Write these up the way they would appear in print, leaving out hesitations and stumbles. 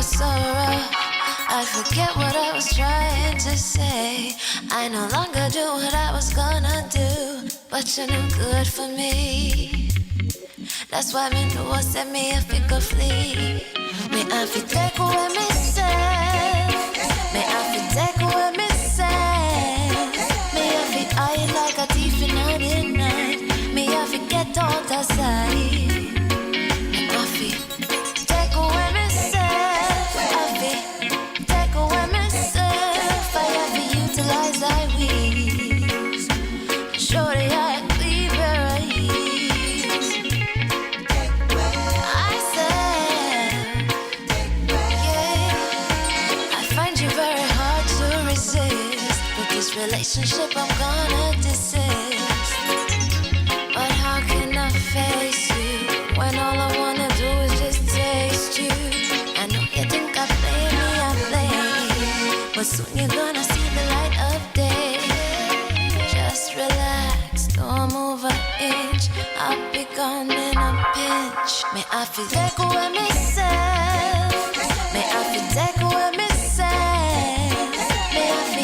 with sorrow. I forget what I was trying to say. I no longer do what I was gonna do, but you knew good for me. That's why me know I said me if it could flee. Me have to take away myself. Me have to take away myself. Me have to hide like a thief in the night. Me have to get out of sight. Me have to take away myself. I have to take away myself. I have to utilize my wings. Show the eye clean where I this relationship I'm gonna desist. But how can I face you when all I wanna do is just taste you? I know you think I play me, but soon you're gonna see the light of day. Just relax, don't move an inch. I'll be gone in a pinch. May I feel take away myself. May I feel take away myself.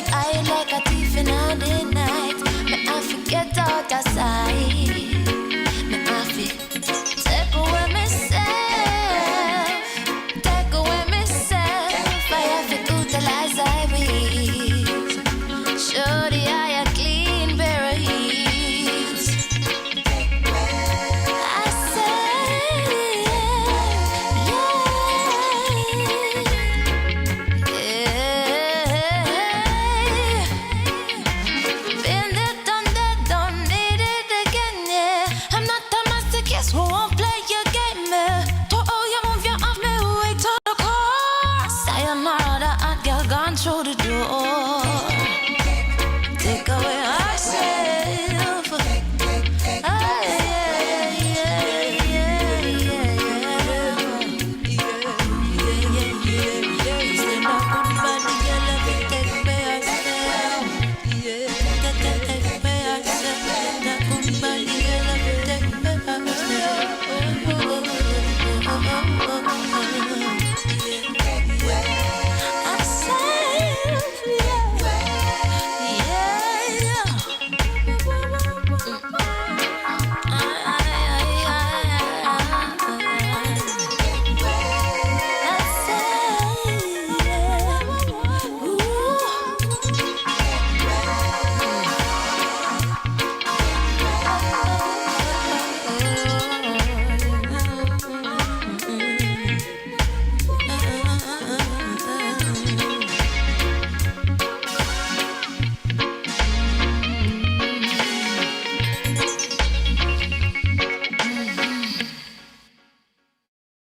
I like a thief in the night. May I forget out of sight. May I feel take away myself. Take away myself. I have to utilize I wings. Show the eye a clean pair of heels. I say through the door. Take away ourselves.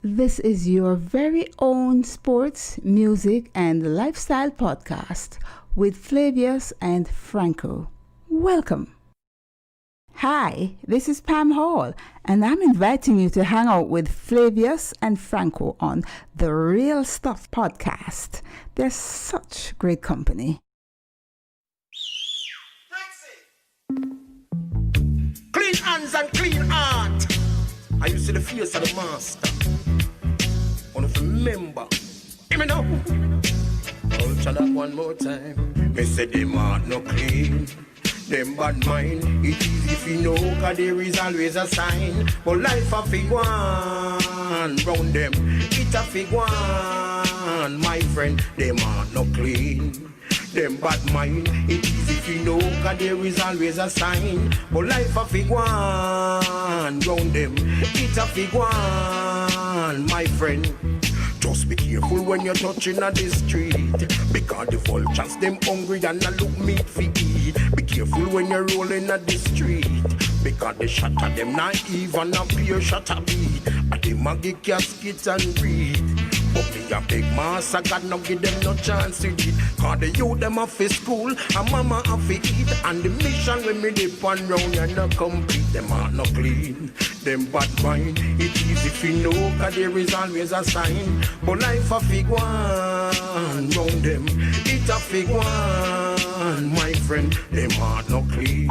This is your very own sports, music, and lifestyle podcast with Flavius and Franco. Welcome. Hi, this is Pam Hall, and I'm inviting you to hang out with Flavius and Franco on the Real Stuff podcast. They're such great company. Clean hands and clean heart. I used to see the face of the master. Wanna remember? Hear me now. I'll try that one more time. Me say them heart no clean. Them bad mind. It easy if you know, cause there is always a sign. But life a fig one. Round them, it a fig one. My friend, them heart no clean. Them bad mind, it easy if you know, cause there is always a sign. But life a fig one, round them, it a fig one, my friend. Just be careful when you're touching on the street, because the vultures, them hungry and a look meat for eat. Be careful when you're rolling on the street, because the shot of them not even a pure shot of beat. And them a get casket and breathe. But me a big master, God no give them no chance to eat. Cause the youth them off for school, and mama off for eat. And the mission when me dip and round and not complete. Them heart no clean, them bad mind. It easy if you know, cause there is always a sign. But life a fig one, round them, it a fig one. My friend, them heart no clean.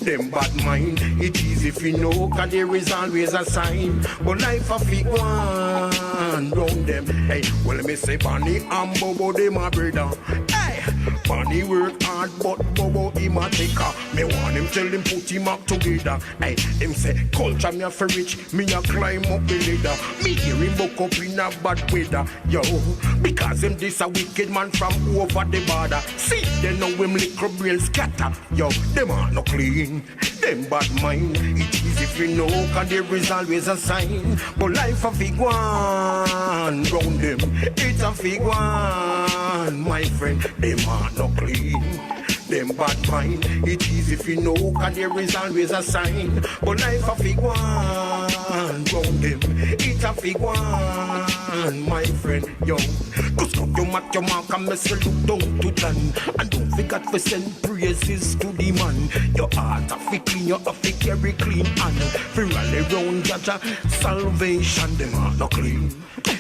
Them bad mind, it easy if you know, cause there is always a sign. But life a fig one, round them. Hey, well, me say Bonnie and Bobo, they my brother. Hey, Bonnie work hard, but Bobo, he my taker. Me want him tell him put him up together. Hey, him say, culture me a for rich, me a climb up the ladder. Me hear him buck up in a bad weather. Yo, because him this a wicked man from over the border. See, they know him little brain scatter. Yo, them are no clean, them bad mind. It is if you know, cause there is always a sign. But life a fig one round them, it's a fig one, my friend. Them are no clean, them bad mind. It is if you know, cause there is always a sign. But life a fig one round them, it's a fig one, my friend. Yo, cause come you mat your mark and mess you look down to land. And don't forget to send praises to the man. Your heart a fi clean, your a fi carry clean hand. Fi rally round Jaja salvation. Them are no clean,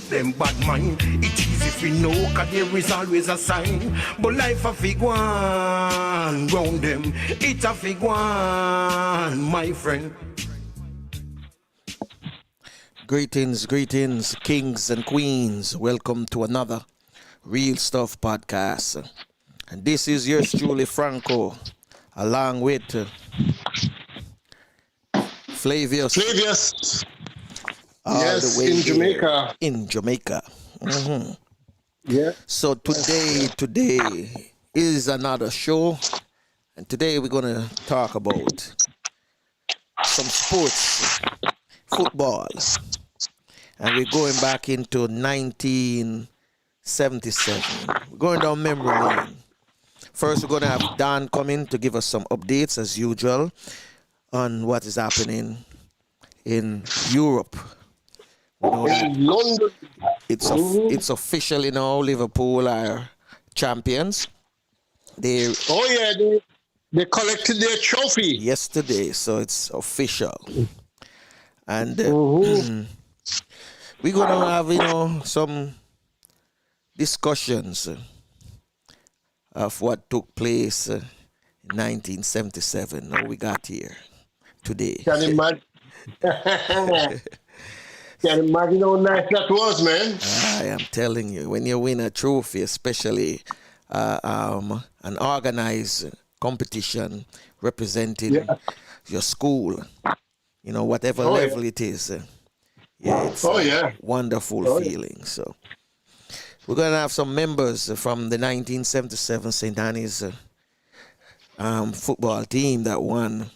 them bad mind. It is if we know, cause there is always a sign. But life a fig one round them, it's a fig one, my friend. Greetings, greetings, kings and queens. Welcome to another Real Stuff podcast. And this is yours truly, Franco, along with Flavius. Yes, in Jamaica. In Jamaica. Mm-hmm. Yeah. So today is another show. And today we're going to talk about some sports, football. And we're going back into 1977. We're going down memory lane. First, we're going to have Dan come in to give us some updates, as usual, on what is happening in Europe. In London. It's official, Liverpool are champions. They collected their trophy yesterday, so it's official. And we're going to have, some discussions of what took place in 1977. How we got here today. Can imagine. Can imagine how nice that was, man. I am telling you, when you win a trophy, especially an organized competition representing your school, whatever level it is. It's a wonderful feeling. So we're going to have some members from the 1977 St. Annie's football team that won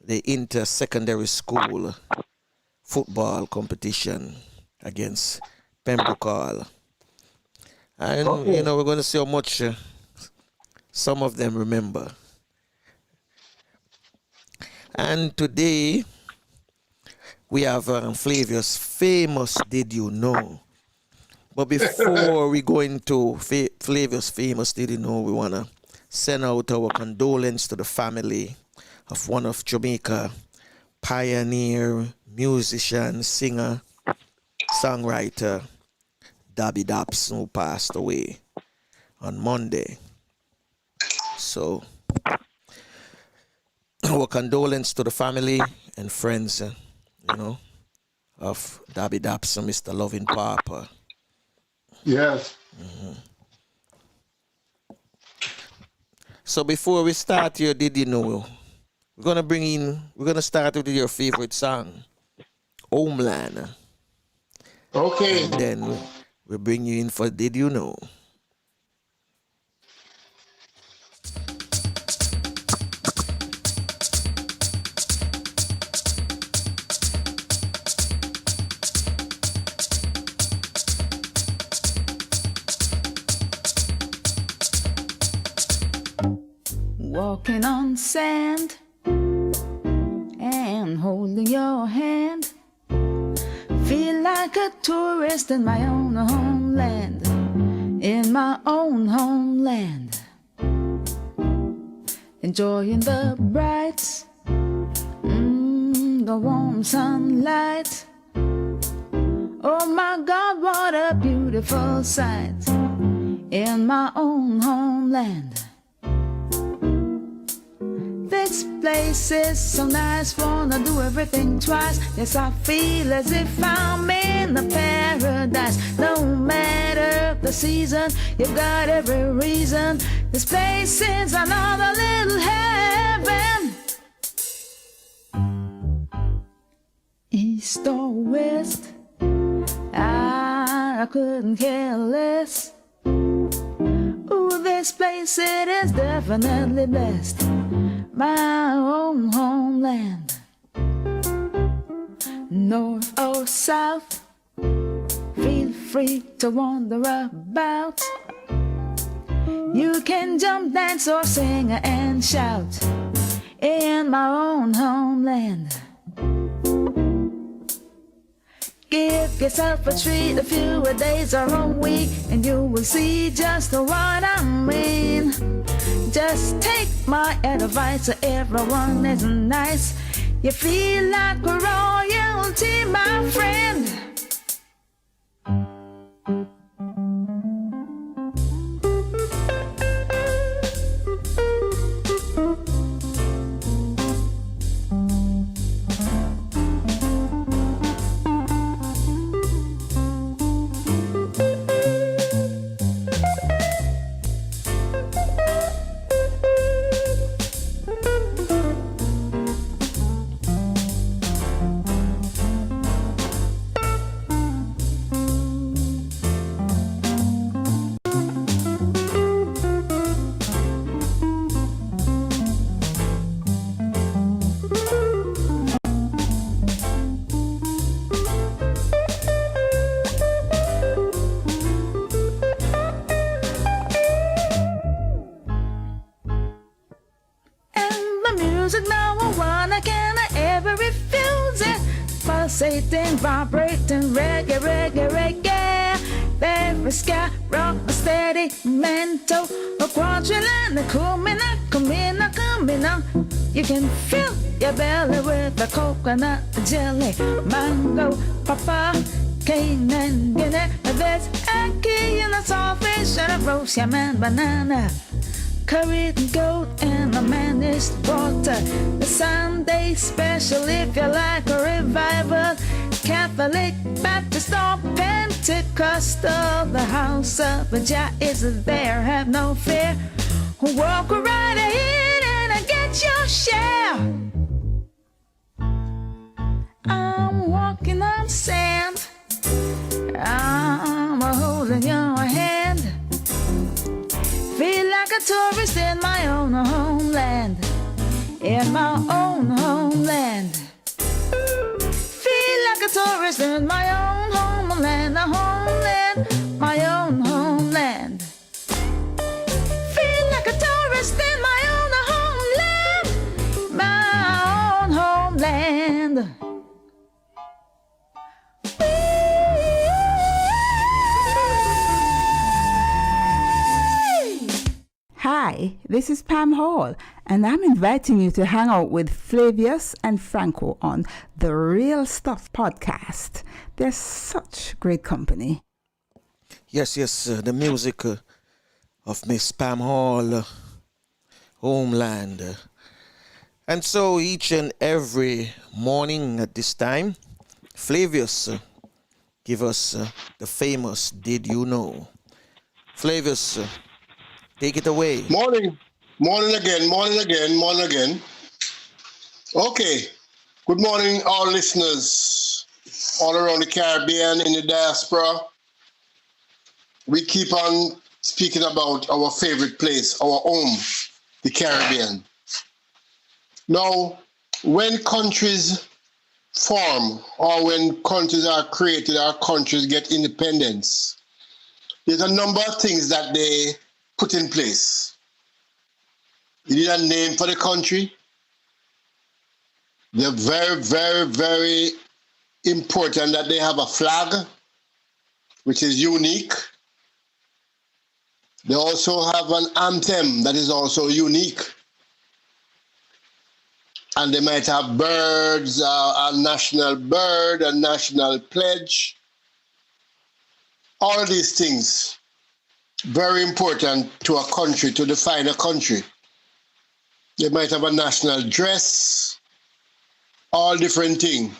the inter-secondary school football competition against Pembroke Hall. And, we're going to see how much some of them remember. And today, we have Flavius' famous Did You Know? But before we go into Flavius' famous Did You Know, we want to send out our condolence to the family of one of Jamaica pioneer, musician, singer, songwriter, Dabby Dabson, who passed away on Monday. So, our condolence to the family and friends, of Dabby Dabson, Mr. Loving Papa. Yes. Mm-hmm. So before we start here, Did You Know? We're going to start with your favorite song, Homeland. Okay. And then we'll bring you in for Did You Know? Walking on sand and holding your hand, feel like a tourist in my own homeland, in my own homeland, enjoying the bright, the warm sunlight. Oh my God, what a beautiful sight in my own homeland. This place is so nice, wanna do everything twice. Yes, I feel as if I'm in a paradise. the season. You got every reason. This place is another little heaven. East or west, I couldn't care less. Ooh, this place, it is definitely blessed. My own homeland. North or south, feel free to wander about. You can jump, dance, or sing and shout in my own homeland. Give yourself a treat, a few days or a week, and you will see just what I mean. Just take my advice, everyone is nice. You feel like royalty, my friend. Pulsating, vibrating, reggae, reggae, reggae. Very sky, rock, steady, mental, a quadrillion, a kumina, kumina, kumina. You can fill your belly with the coconut jelly, mango, papa, cane and guinea. There's a key in a saltfish and a roast yam and banana. Curried goat and a managed water. The Sunday special if you like a revival. Catholic, Baptist or Pentecostal. The house of Jah is there, have no fear. Walk right ahead and get your share. I'm walking on sand. I'm holding your hand. Feel like a tourist in my own homeland. In my own homeland. Feel like a tourist in my own homeland. A homeland, my own homeland. Feel like a tourist in my own homeland. My own homeland. Hi, this is Pam Hall, and I'm inviting you to hang out with Flavius and Franco on the Real Stuff podcast. They're such great company. Yes, the music of Miss Pam Hall, Homeland. And so each and every morning at this time, Flavius give us the famous Did You Know? Flavius, take it away. Morning again. Okay. Good morning, all listeners all around the Caribbean, in the diaspora. We keep on speaking about our favorite place, our home, the Caribbean. Now, when countries form or when countries are created or countries get independence, there's a number of things that they put in place. You need a name for the country. They're very, very, very important that they have a flag, which is unique. They also have an anthem that is also unique. And they might have birds, a national bird, a national pledge. All of these things, very important to a country, to define a country. They might have a national dress, all different things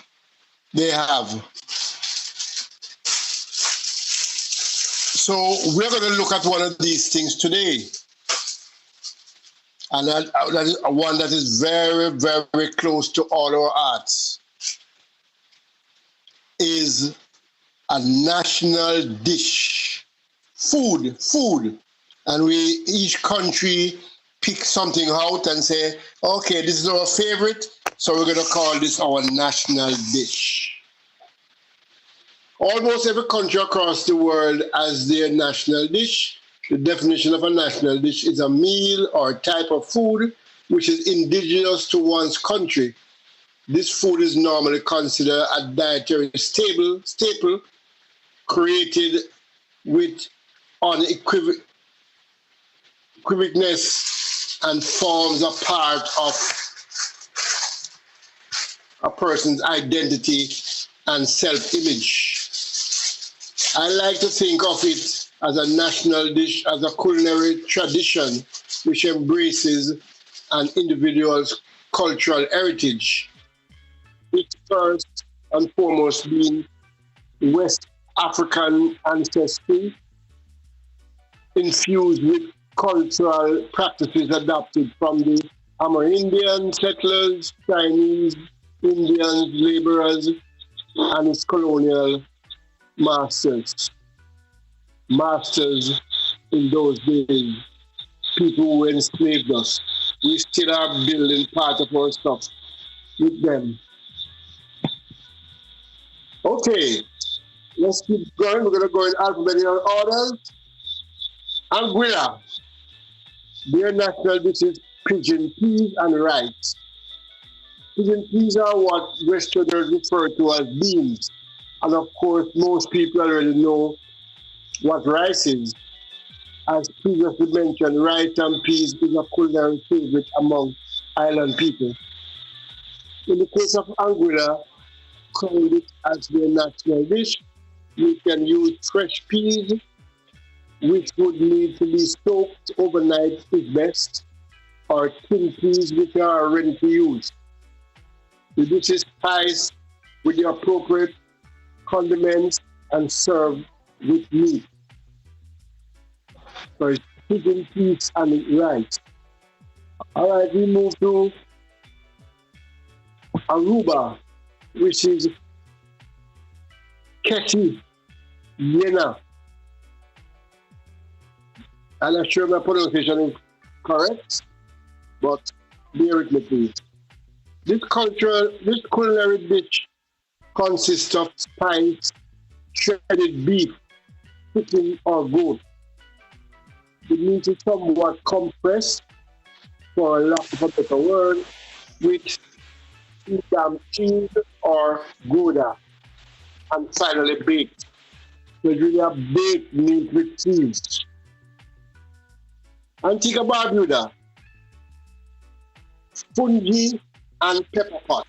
they have. So we're going to look at one of these things today. And that is one that is very, very close to all our hearts. Is a national dish. Food. And each country pick something out and say, okay, this is our favorite, so we're going to call this our national dish. Almost every country across the world has their national dish. The definition of a national dish is a meal or type of food which is indigenous to one's country. This food is normally considered a dietary staple created with unequivocness and forms a part of a person's identity and self-image. I like to think of it as a national dish, as a culinary tradition which embraces an individual's cultural heritage. It first and foremost being West African ancestry, infused with cultural practices adopted from the Amerindian settlers, Chinese, Indians, laborers, and its colonial masters. Masters in those days, people who enslaved us. We still are building part of our stuff with them. Okay, let's keep going. We're going to go in alphabetical order. Anguilla. Their national dish is pigeon peas and rice. Pigeon peas are what Westerners refer to as beans. And of course, most people already know what rice is. As previously mentioned, rice and peas is a culinary favorite among island people. In the case of Anguilla, called it as their national dish, you can use fresh peas, which would need to be soaked overnight is best, or tinned peas which are ready to use. The dish is spiced with the appropriate condiments and served with meat. So it's pigeon peas and rice. All right, we move to Aruba, which is Skattie, Yena. I'm not sure my pronunciation is correct, but bear with me, please. This culinary dish consists of spiced, shredded beef, chicken, or goat. The meat is somewhat compressed, for lack of a better word, with Edam cheese or Gouda, and finally baked. So it's really a baked meat with cheese. Antigua Barbuda, fungi and pepper pot.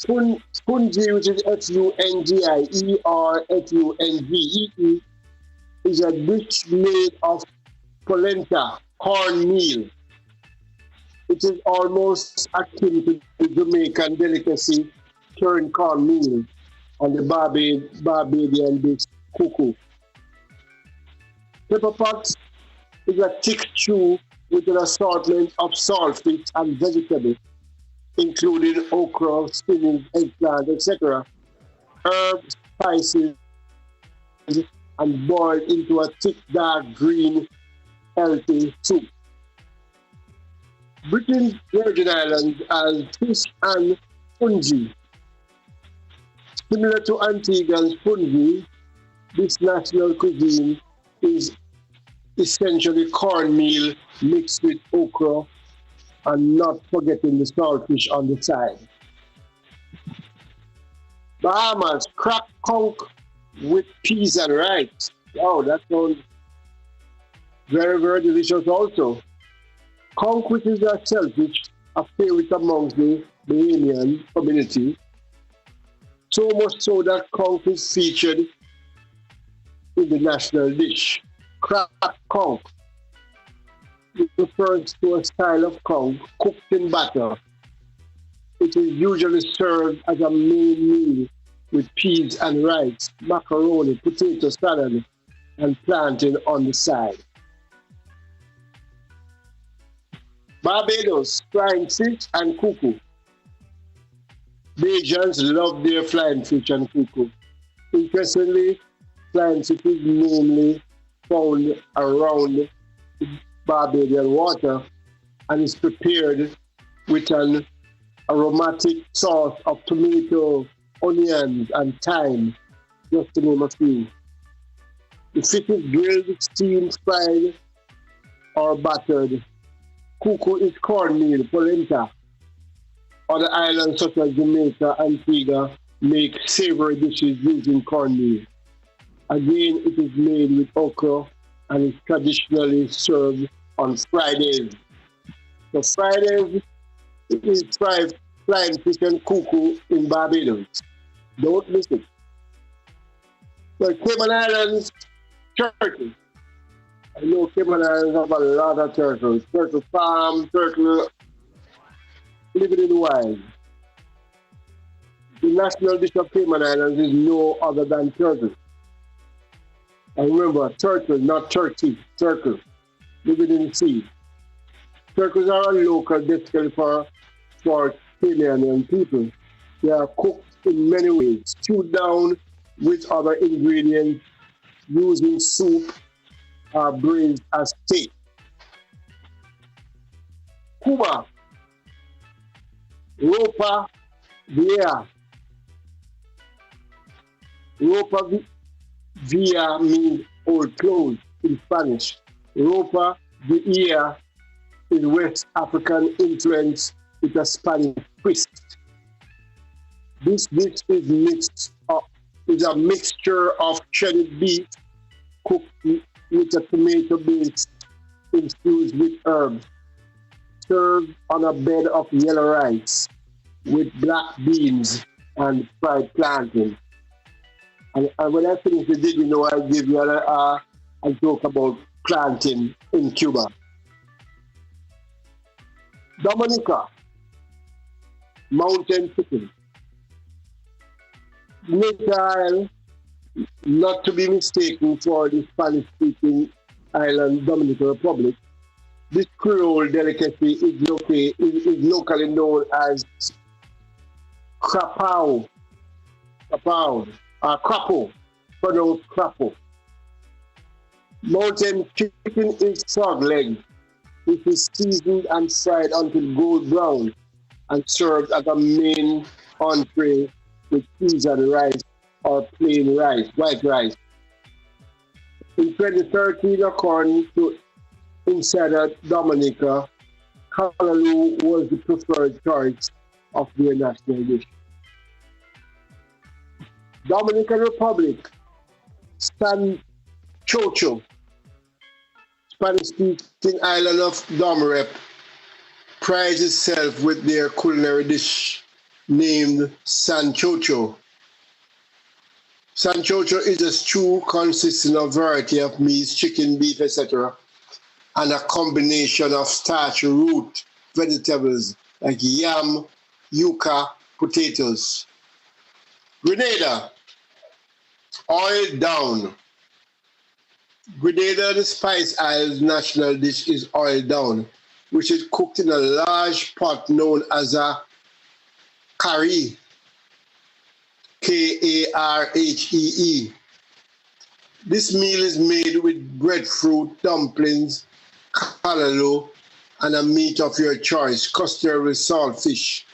Fungi, which is Fungie or Fungee, is a dish made of polenta, cornmeal. It is almost akin to the Jamaican delicacy turned cornmeal and the Barbadian dish cuckoo. Pepper pot is a thick stew with an assortment of saltfish and vegetables, including okra, spinach, eggplant, etc., herbs, spices, and boiled into a thick, dark green, healthy soup. Britain's Virgin Islands has fish and fungi. Similar to Antigua's fungi, this national cuisine is essentially cornmeal mixed with okra, and not forgetting the saltfish on the side. Bahamas, cracked conch with peas and rice. Wow, that sounds very, very delicious also. Conch, which is a shellfish, a favorite amongst the Bahamian community. So much so that conch is featured in the national dish. Cracked conch. It refers to a style of conch cooked in batter. It is usually served as a main meal with peas and rice, macaroni, potato salad, and plantain on the side. Barbados, flying fish and cuckoo. Bajans love their flying fish and cuckoo. Interestingly, flying fish is mainly found around Barbadian water and is prepared with an aromatic sauce of tomato, onions, and thyme, just to name a few. The fish is grilled, steamed, fried, or battered. Cuckoo is cornmeal, polenta. Other islands such as Jamaica, Antigua make savory dishes using cornmeal. Again, it is made with okra and is traditionally served on Fridays. So Fridays, it is flying fish and cuckoo in Barbados. Don't miss it. So Cayman Islands, turtle. I know Cayman Islands have a lot of turtles. Turtle farm, turtle living in the wild. The national dish of Cayman Islands is no other than turtle. And remember, turtle, not turkey, turtle, living in the sea. Turtles are a local dish for Cayman people. They are cooked in many ways, stewed down with other ingredients, using soup or braised as steak. Cuba, ropa vieja. Ropa vieja means old clothes in Spanish. Ropa vieja is West African influence with a Spanish twist. This dish is a mixture of shredded beef cooked with a tomato base infused with herbs, served on a bed of yellow rice with black beans and fried plantain. And when I finish the video, I'll give you a joke about plantain in Cuba. Dominica, mountain chicken. Natal, not to be mistaken for the Spanish-speaking island Dominican Republic, this Creole delicacy is locally known as crapaud, crapo, pronounced crapo. Mountain chicken is frog leg, which is seasoned and fried until gold brown and served as a main entree with peas and rice or plain rice, white rice. In 2013, according to Insider Dominica, callaloo was the preferred choice of their national dish. Dominican Republic, Sanchocho, Spanish-speaking island of Domrep, prides itself with their culinary dish named Sanchocho. Sanchocho is a stew consisting of a variety of meats, chicken, beef, etc., and a combination of starch, root, vegetables like yam, yuca, potatoes. Grenada, oil down. Grenada, the Spice Isles national dish, is oil down, which is cooked in a large pot known as a carré, Karhee. This meal is made with breadfruit, dumplings, callaloo, and a meat of your choice, custard with saltfish.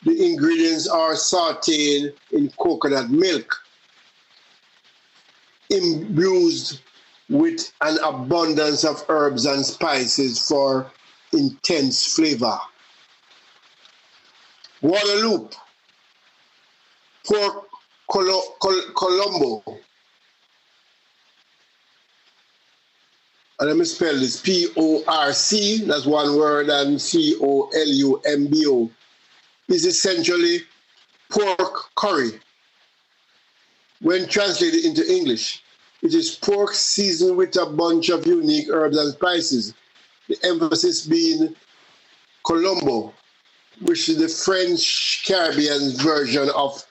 The ingredients are sautéed in coconut milk, imbued with an abundance of herbs and spices for intense flavor. Guadeloupe, pork Colombo. And let me spell this, P-O-R-C, that's one word, and C-O-L-U-M-B-O, is essentially pork curry. When translated into English, it is pork seasoned with a bunch of unique herbs and spices, the emphasis being Colombo, which is the French Caribbean version of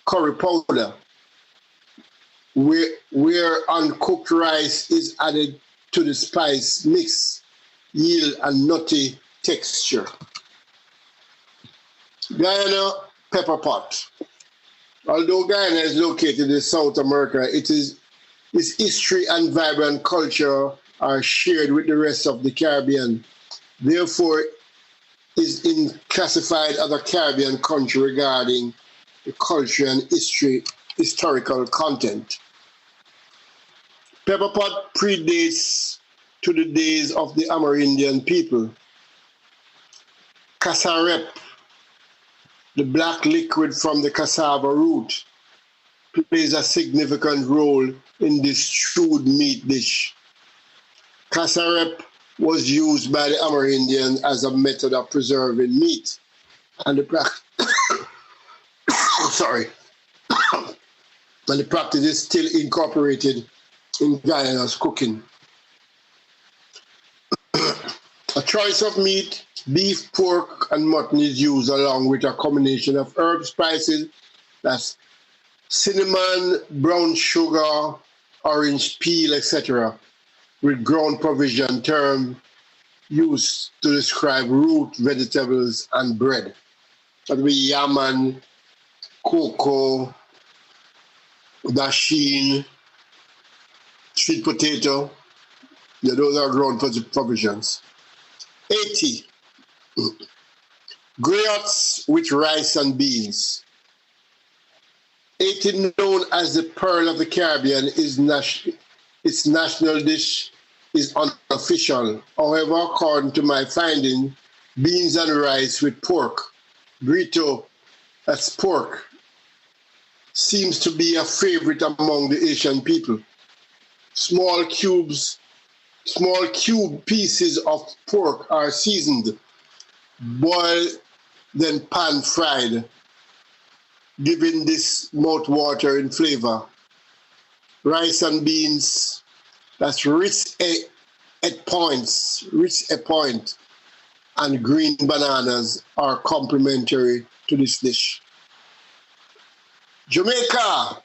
curry powder, where uncooked rice is added to the spice mix, yield a nutty texture. Guyana pepper pot. Although Guyana is located in South America, its history and vibrant culture are shared with the rest of the Caribbean. Therefore, is in classified as a Caribbean country regarding the culture and historical content. Pepper pot predates to the days of the Amerindian people. Cassarep, the black liquid from the cassava root, plays a significant role in this stewed meat dish. Cassarep was used by the Amerindians as a method of preserving meat, and the practice is still incorporated in Guyana's cooking. A choice of meat, beef, pork, and mutton is used along with a combination of herb spices, that's cinnamon, brown sugar, orange peel, etc., with ground provision term used to describe root vegetables and bread. That would be yaman, cocoa, dasheen, sweet potato. Yeah, those are ground provisions. 80. Griots with rice and beans. 80, known as the Pearl of the Caribbean, its national dish is unofficial. However, according to my finding, beans and rice with pork, grito, that's pork, seems to be a favorite among the Asian people. Small cube pieces of pork are seasoned, boiled, then pan-fried, giving this mouth-watering flavor. Rice and beans, that's rich at point, and green bananas are complementary to this dish. Jamaica,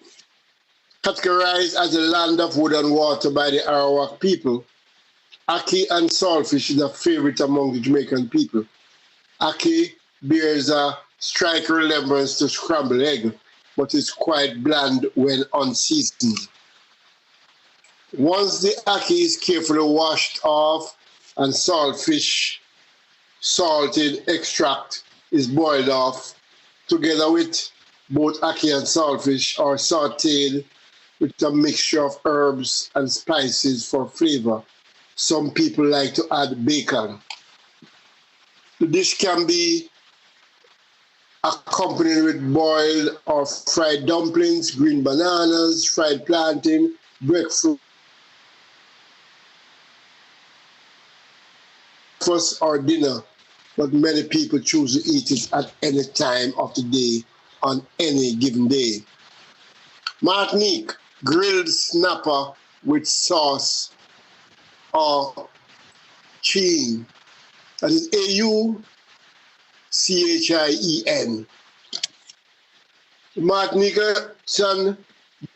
categorized as the land of wood and water by the Arawak people, ackee and saltfish is a favorite among the Jamaican people. Ackee bears a striking resemblance to scrambled egg, but is quite bland when unseasoned. Once the ackee is carefully washed off and saltfish salted extract is boiled off, together with both ackee and saltfish are sauteed with a mixture of herbs and spices for flavor. Some people like to add bacon. The dish can be accompanied with boiled or fried dumplings, green bananas, fried plantain, breadfruit, breakfast or dinner, but many people choose to eat it at any time of the day on any given day. Martinique, grilled snapper with sauce or chien. That is AUCHIEN. The Martinican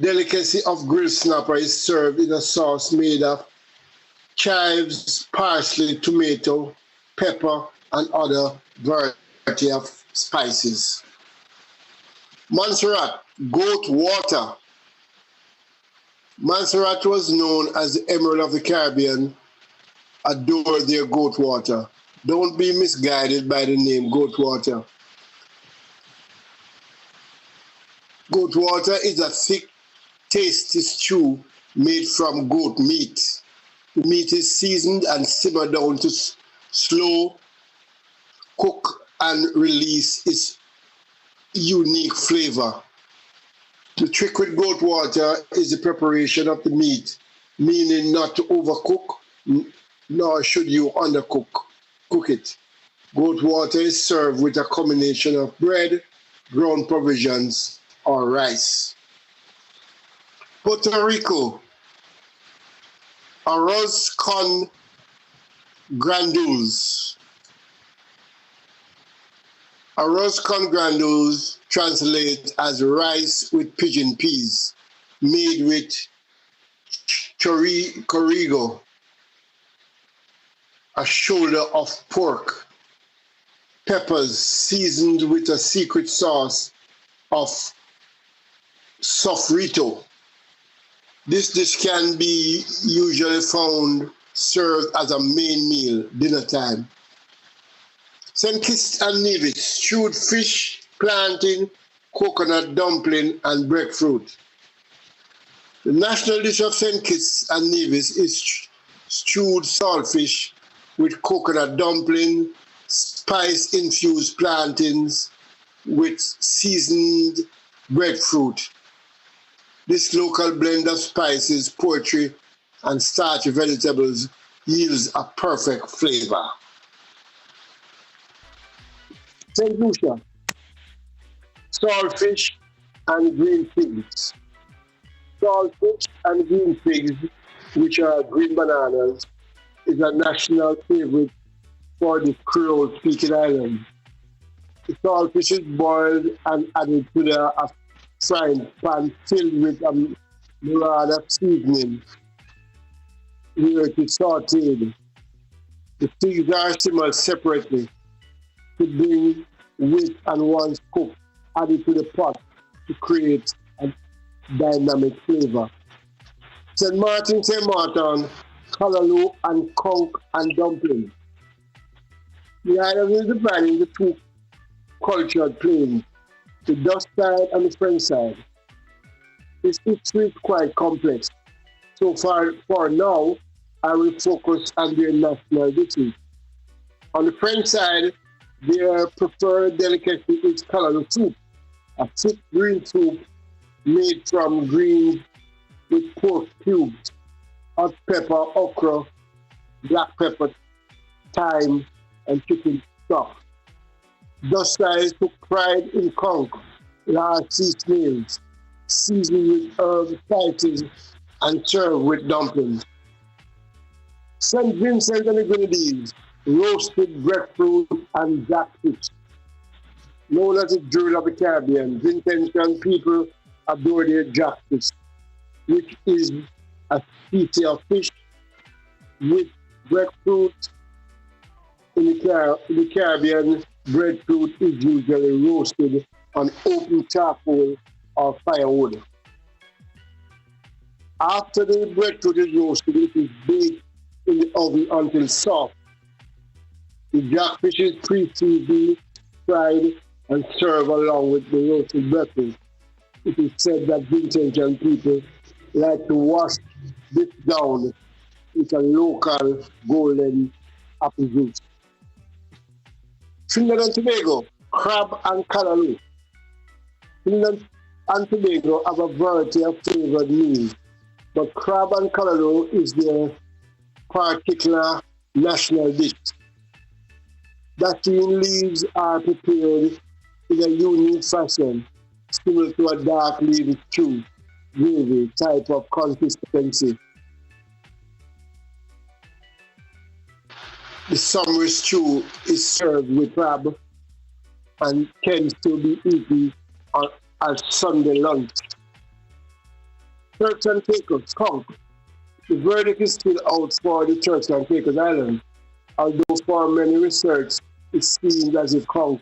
delicacy of grilled snapper is served in a sauce made of chives, parsley, tomato, pepper, and other variety of spices. Montserrat, goat water. Montserrat was known as the Emerald of the Caribbean, adore their goat water. Don't be misguided by the name goat water. Goat water is a thick, tasty stew made from goat meat. The meat is seasoned and simmered down to slow cook and release its unique flavor. The trick with goat water is the preparation of the meat, meaning not to overcook, nor should you undercook it. Goat water is served with a combination of bread, ground provisions, or rice. Puerto Rico, arroz con grandules. Arroz con grandos translates as rice with pigeon peas, made with chorizo, a shoulder of pork, peppers seasoned with a secret sauce of sofrito. This dish can be usually found served as a main meal, dinner time. St. Kitts and Nevis, stewed fish, plantain, coconut dumpling, and breadfruit. The national dish of St. Kitts and Nevis is stewed saltfish with coconut dumpling, spice-infused plantains with seasoned breadfruit. This local blend of spices, poultry, and starchy vegetables yields a perfect flavor. St. Lucia, saltfish and green figs. Saltfish and green figs, which are green bananas, is a national favorite for the Creole-speaking island. The saltfish is boiled and added to the frying pan filled with a myriad of seasoning, where it is sauteed. The figs are simmered separately to bring with and once cooked, added to the pot to create a dynamic flavor. St. Martin, callaloo and conch and dumpling. The island is divided into two cultural planes, the Dutch side and the French side. This history is quite complex. So far, for now, I will focus on their national dishes. On the French side, their preferred delicacy is callaloo soup, a thick green soup made from greens with pork cubes, hot pepper, okra, black pepper, thyme, and chicken stock. Dutch style took pride in conch, large sea snails, seasoned with herbs, spices, and served with dumplings. St. Vincent and the Grenadines, roasted breadfruit and jackfish. Known as the jewel of the Caribbean, Vincentian people adore their jackfish, which is a species of fish with breadfruit. In the Caribbean, breadfruit is usually roasted on open charcoal or firewood. After the breadfruit is roasted, it is baked in the oven until soft. The jackfish is pre-seasoned, fried, and served along with the roasted breadfruit. It is said that Vincentian people like to wash this down with a local golden apple juice. Trinidad and Tobago, crab and callaloo. Trinidad and Tobago have a variety of flavored meals, but crab and callaloo is their particular national dish. Dasheen leaves are prepared in a unique fashion, similar to a dark leaf stew, gravy type of consistency. The summer stew is served with crab and tends to be eaten as Sunday lunch. Turks and Caicos, conch. The verdict is still out for the Turks and Caicos Islands, although for many research it seems as if conch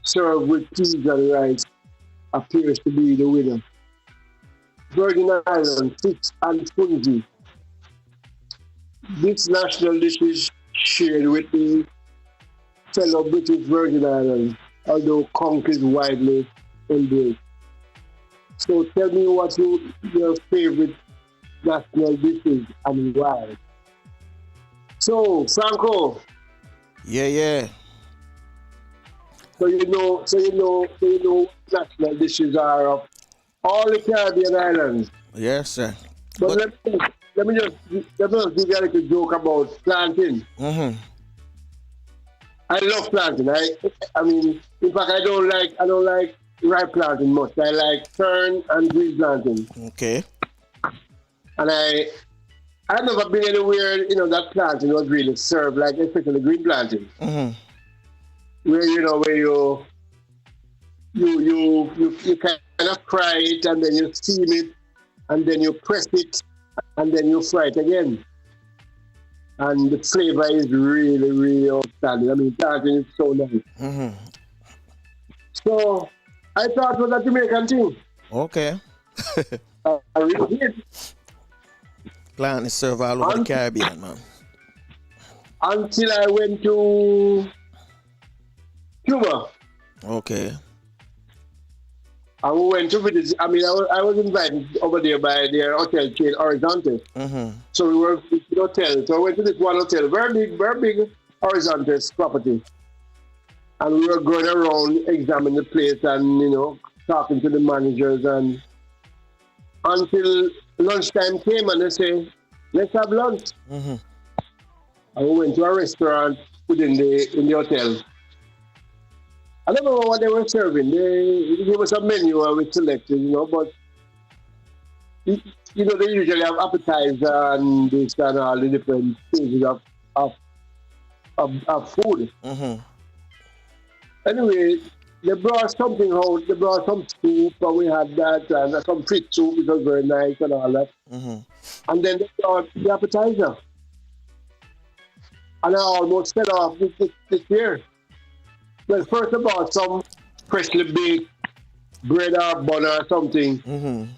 served with peas and rice appears to be the winner. Virgin Islands, fish and fungi. This national dish is shared with the fellow British Virgin Islands, although conch is widely embraced. So tell me what your favorite national dish is and why. So, Franco. Yeah. So you know national dishes are of all the Caribbean islands. Yes, sir. But let me just give you a little joke about plantain. Mm-hmm. I love plantain. I mean, in fact, I don't like ripe plantain much. I like fern and green plantain. Okay. And I've never been anywhere, that plantain was really served like especially green plantain. Mm-hmm. where where you kind of fry it and then you steam it and then you press it and then you fry it again. And the flavor is really, really outstanding. I mean, plantain is so nice. Mm-hmm. So I thought it was a Jamaican thing. Okay. I really did. Plantain is served all over the Caribbean, man. Until I went to Cuba. Okay. And we went to visit. I mean, I was invited over there by their hotel chain, Horizonte. Mm-hmm. So we were in the hotel. So I went to this one hotel, very big Horizonte's property. And we were going around, examining the place and, talking to the managers. And until lunchtime came and they say, let's have lunch. Mm-hmm. And we went to a restaurant within the hotel. I don't know what they were serving. They gave us a menu and we selected, but they usually have appetizer and this and all the different stages of food. Mm-hmm. Anyway, they brought something out. They brought some soup and we had that and some fish soup, which was very nice and all that. Mm-hmm. And then they brought the appetizer. And I almost fell off this year. Well, first of all, some freshly baked bread or bun or something. Mm-hmm.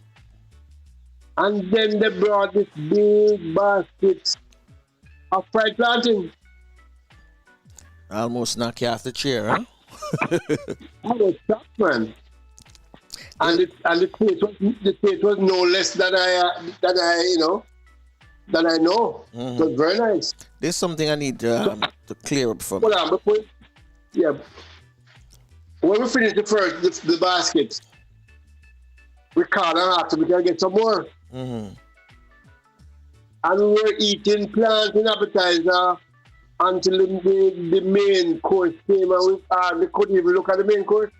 And then they brought this big basket of fried plantain. Almost knock you off the chair, huh? I was shocked, man. And the taste was no less than I know. Mm-hmm. It was very nice. There's something I need to clear up for me. Hold on, before. Yeah. When we finish the basket, we called and asked if we can get some more. Mm-hmm. And we were eating plantain appetizer until the main course came and we couldn't even look at the main course.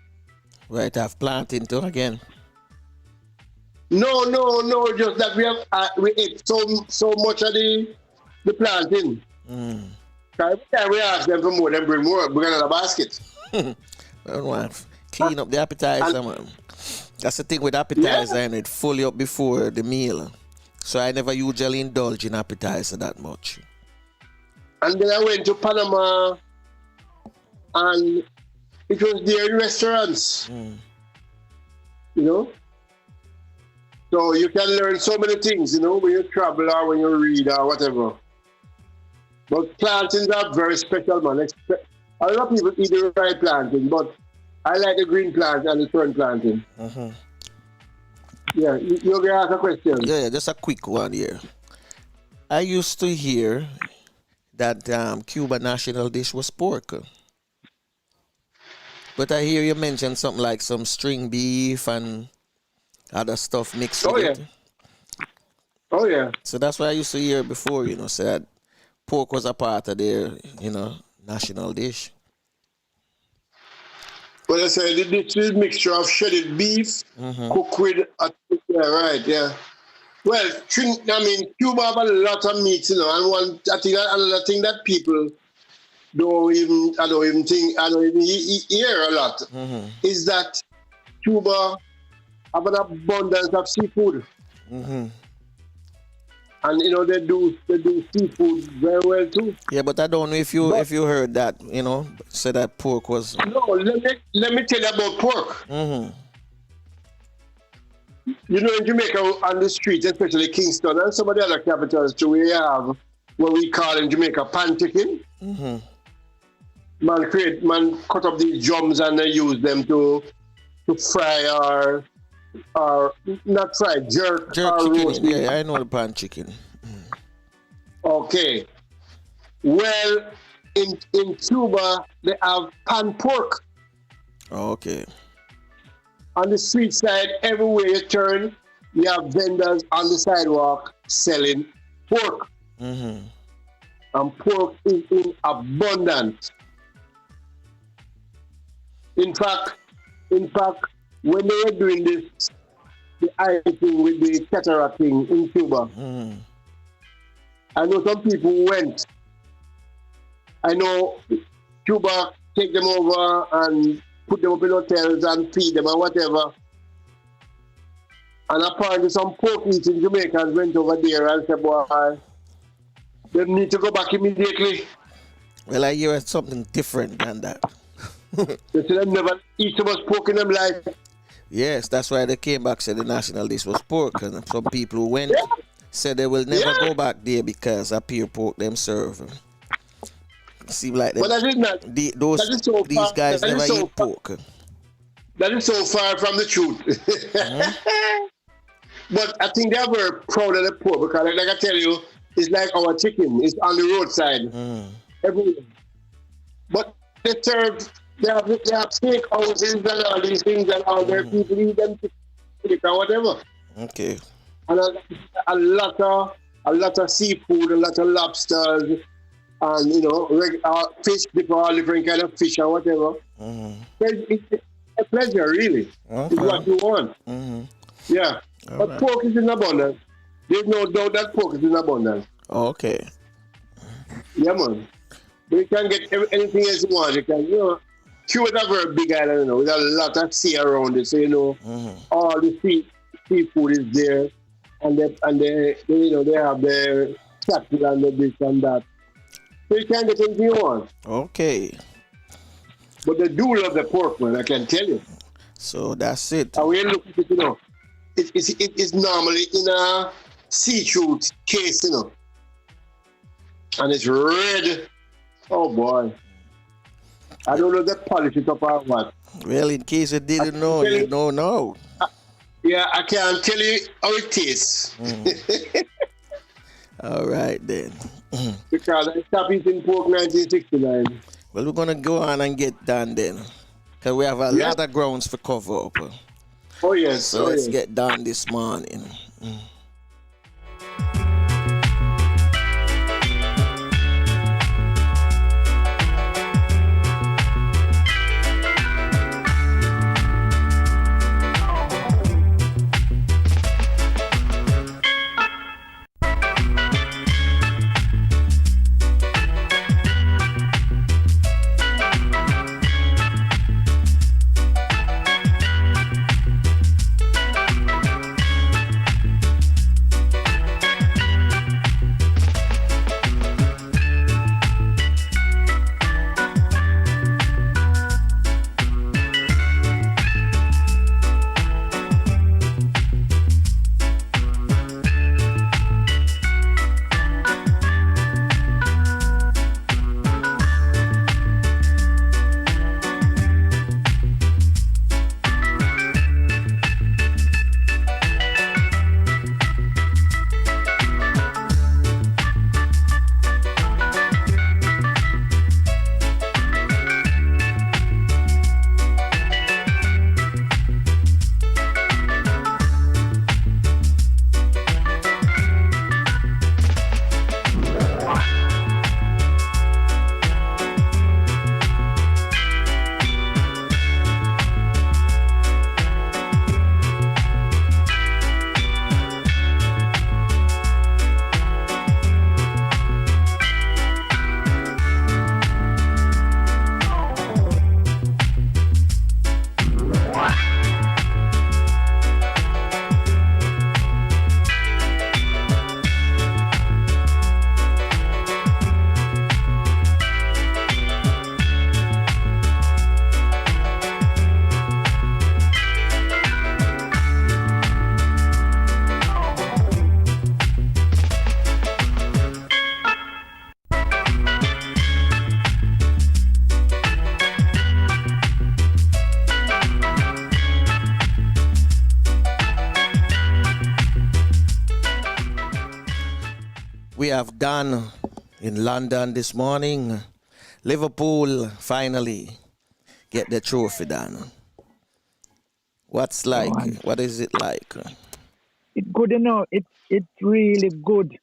Right, have plantain too again. No, just that we ate so much of the plantain. Mm. Every time we ask them for more, they bring more. We got another basket. I don't want to clean up the appetizer, man. That's the thing with appetizer, and it fully up before the meal. So I never usually indulge in appetizer that much. And then I went to Panama, and it was there in restaurants. So you can learn so many things, when you travel or when you read or whatever. But plantains are very special, man. A lot of people eat the right plantain, but I like the green plantain and the fern plantain. Mm-hmm. Yeah, you're going to ask a question. Yeah, just a quick one here. I used to hear that Cuba national dish was pork. But I hear you mention something like some string beef and other stuff mixed with it. Oh, yeah. So that's what I used to hear before, say that pork was a part of their, national dish. Well, I said this is a mixture of shredded beef, cooked with, yeah. Well, Cuba have a lot of meats, and I think another thing that people don't even hear a lot is that Cuba have an abundance of seafood. Mm-hmm. And they do seafood very well too. Yeah, but I don't know if you heard that, say that pork was. No, let me tell you about pork. Mm-hmm. In Jamaica on the streets, especially Kingston and some of the other capitals too, we have what we call in Jamaica pan chicken. Mm-hmm. Man cut up these drums and they use them to fry or not fry, jerk or chicken. roast. Yeah, I know the pan chicken. Okay. Well, in Cuba, they have pan pork. Okay. On the street side, everywhere you turn, you have vendors on the sidewalk selling pork. Mm-hmm. And pork is in abundance. In fact, when they were doing this, the icing with the cataract thing in Cuba, I know some people went. I know Cuba take them over and put them up in hotels and feed them or whatever. And apparently some pork eating Jamaicans went over there and said, boy, they need to go back immediately. Well, I hear something different than that. They said they never eat so much pork in them life. Yes, that's why they came back, said the national dish was pork. And some people who went said they will never go back there because of pure pork them serve. Seem like But that is not. these So guys never eat pork. That is so far from the truth. Mm-hmm. But I think they're very proud of the pork because, like I tell you, it's like our chicken. It's on the roadside everywhere. But they serve. They have steak houses and all these things and all their people eat them or whatever. Okay. And a lot of seafood, a lot of lobsters, and fish, different kind of fish or whatever. It's a pleasure, really. Okay. It's what you want. Yeah. All But right. pork is in abundance. There's no doubt that pork is in abundance. Okay. Yeah, man. But you can get anything else you want. You can, Cuba is a very big island, with a lot of sea around it. So, all the seafood is there. And they have their cattle and the this and that. So you can get anything you want. Okay. But they do love the pork, man, I can tell you. So that's it. And when you look at it, it's normally in a see-through case, And it's red. Oh, boy. I don't know if they polish it up or what. Well, in case you didn't know, you don't know. Yeah, I can't tell you how it tastes. All right, then. Because I stopped eating pork 1969. Well, we're going to go on and get done then. Because we have a lot of grounds for cover up. Oh, yes. So let's get done this morning. We have done in London this morning. Liverpool finally get the trophy done. What is it like? It's good, It's really good.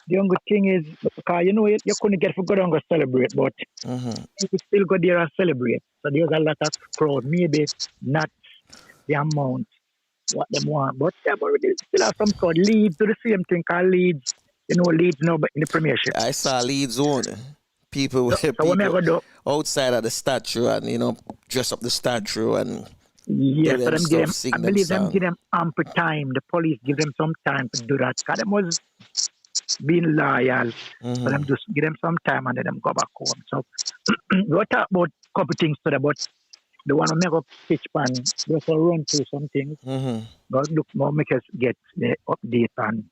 The only thing is, because you couldn't get to go down and celebrate, but you could still go there and celebrate. So there's a lot of crowd. Maybe not the amount what they want, but yeah, but we still have some crowd. Leeds do the same thing. Cause Leeds, Leeds now in the Premiership. I saw Leeds on. People, So what me I people go do? outside of the statue and, you know, dress up the statue and Yes, do so them them give stuff, them, sing I them believe them song. give them ample time. The police give them some time to do that. Because them was being loyal. So them just give them some time and then them go back home. So we talk about a couple things today, but the one who make up pitch pan, just to run through some things. But look, more make us get the update on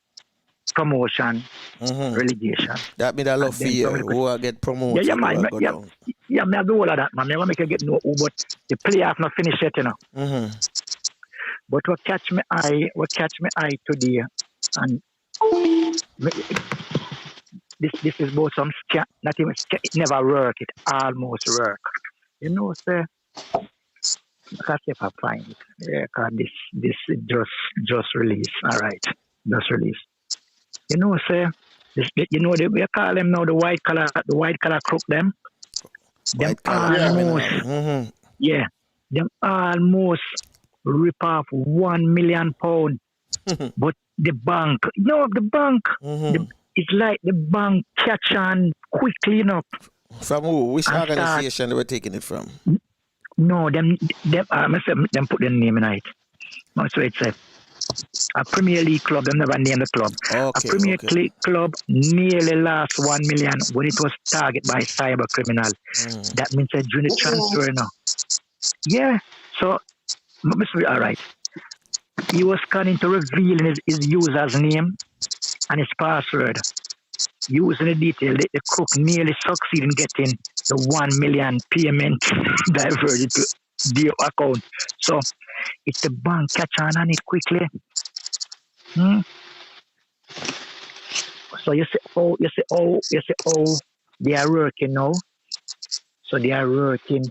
promotion, relegation. That mean I love for you. Who I get promoted, Yeah, who man. I go Yeah, down. yeah, me I do all of that, man. Me I make you get no, but the playoff not finished yet, you know. But what catch me eye today, and this is about some scam. Not even scam. It never work. It almost work. You know, sir. Because if I find it, yeah, cause this just release. All right, just release. You know, sir. This, you know, we call them now the white collar crook. Them White collar almost, yeah, them almost rip off £1 million. But the bank, it's like the bank catch on quickly enough. From who? Which organization they were taking it from? No, them put their name in it. That's what it said. A Premier League club, them never named the club. Okay, a Premier League club nearly lost £1 million when it was targeted by cyber criminal. That means a junior transfer now. Yeah, so all right. He was scanning to reveal his user's name and his password. Using the detail, the crook nearly succeeded in getting the £1 million payment diverted to their account. So if the bank catch on it quickly, so you say, they are working now. So they are working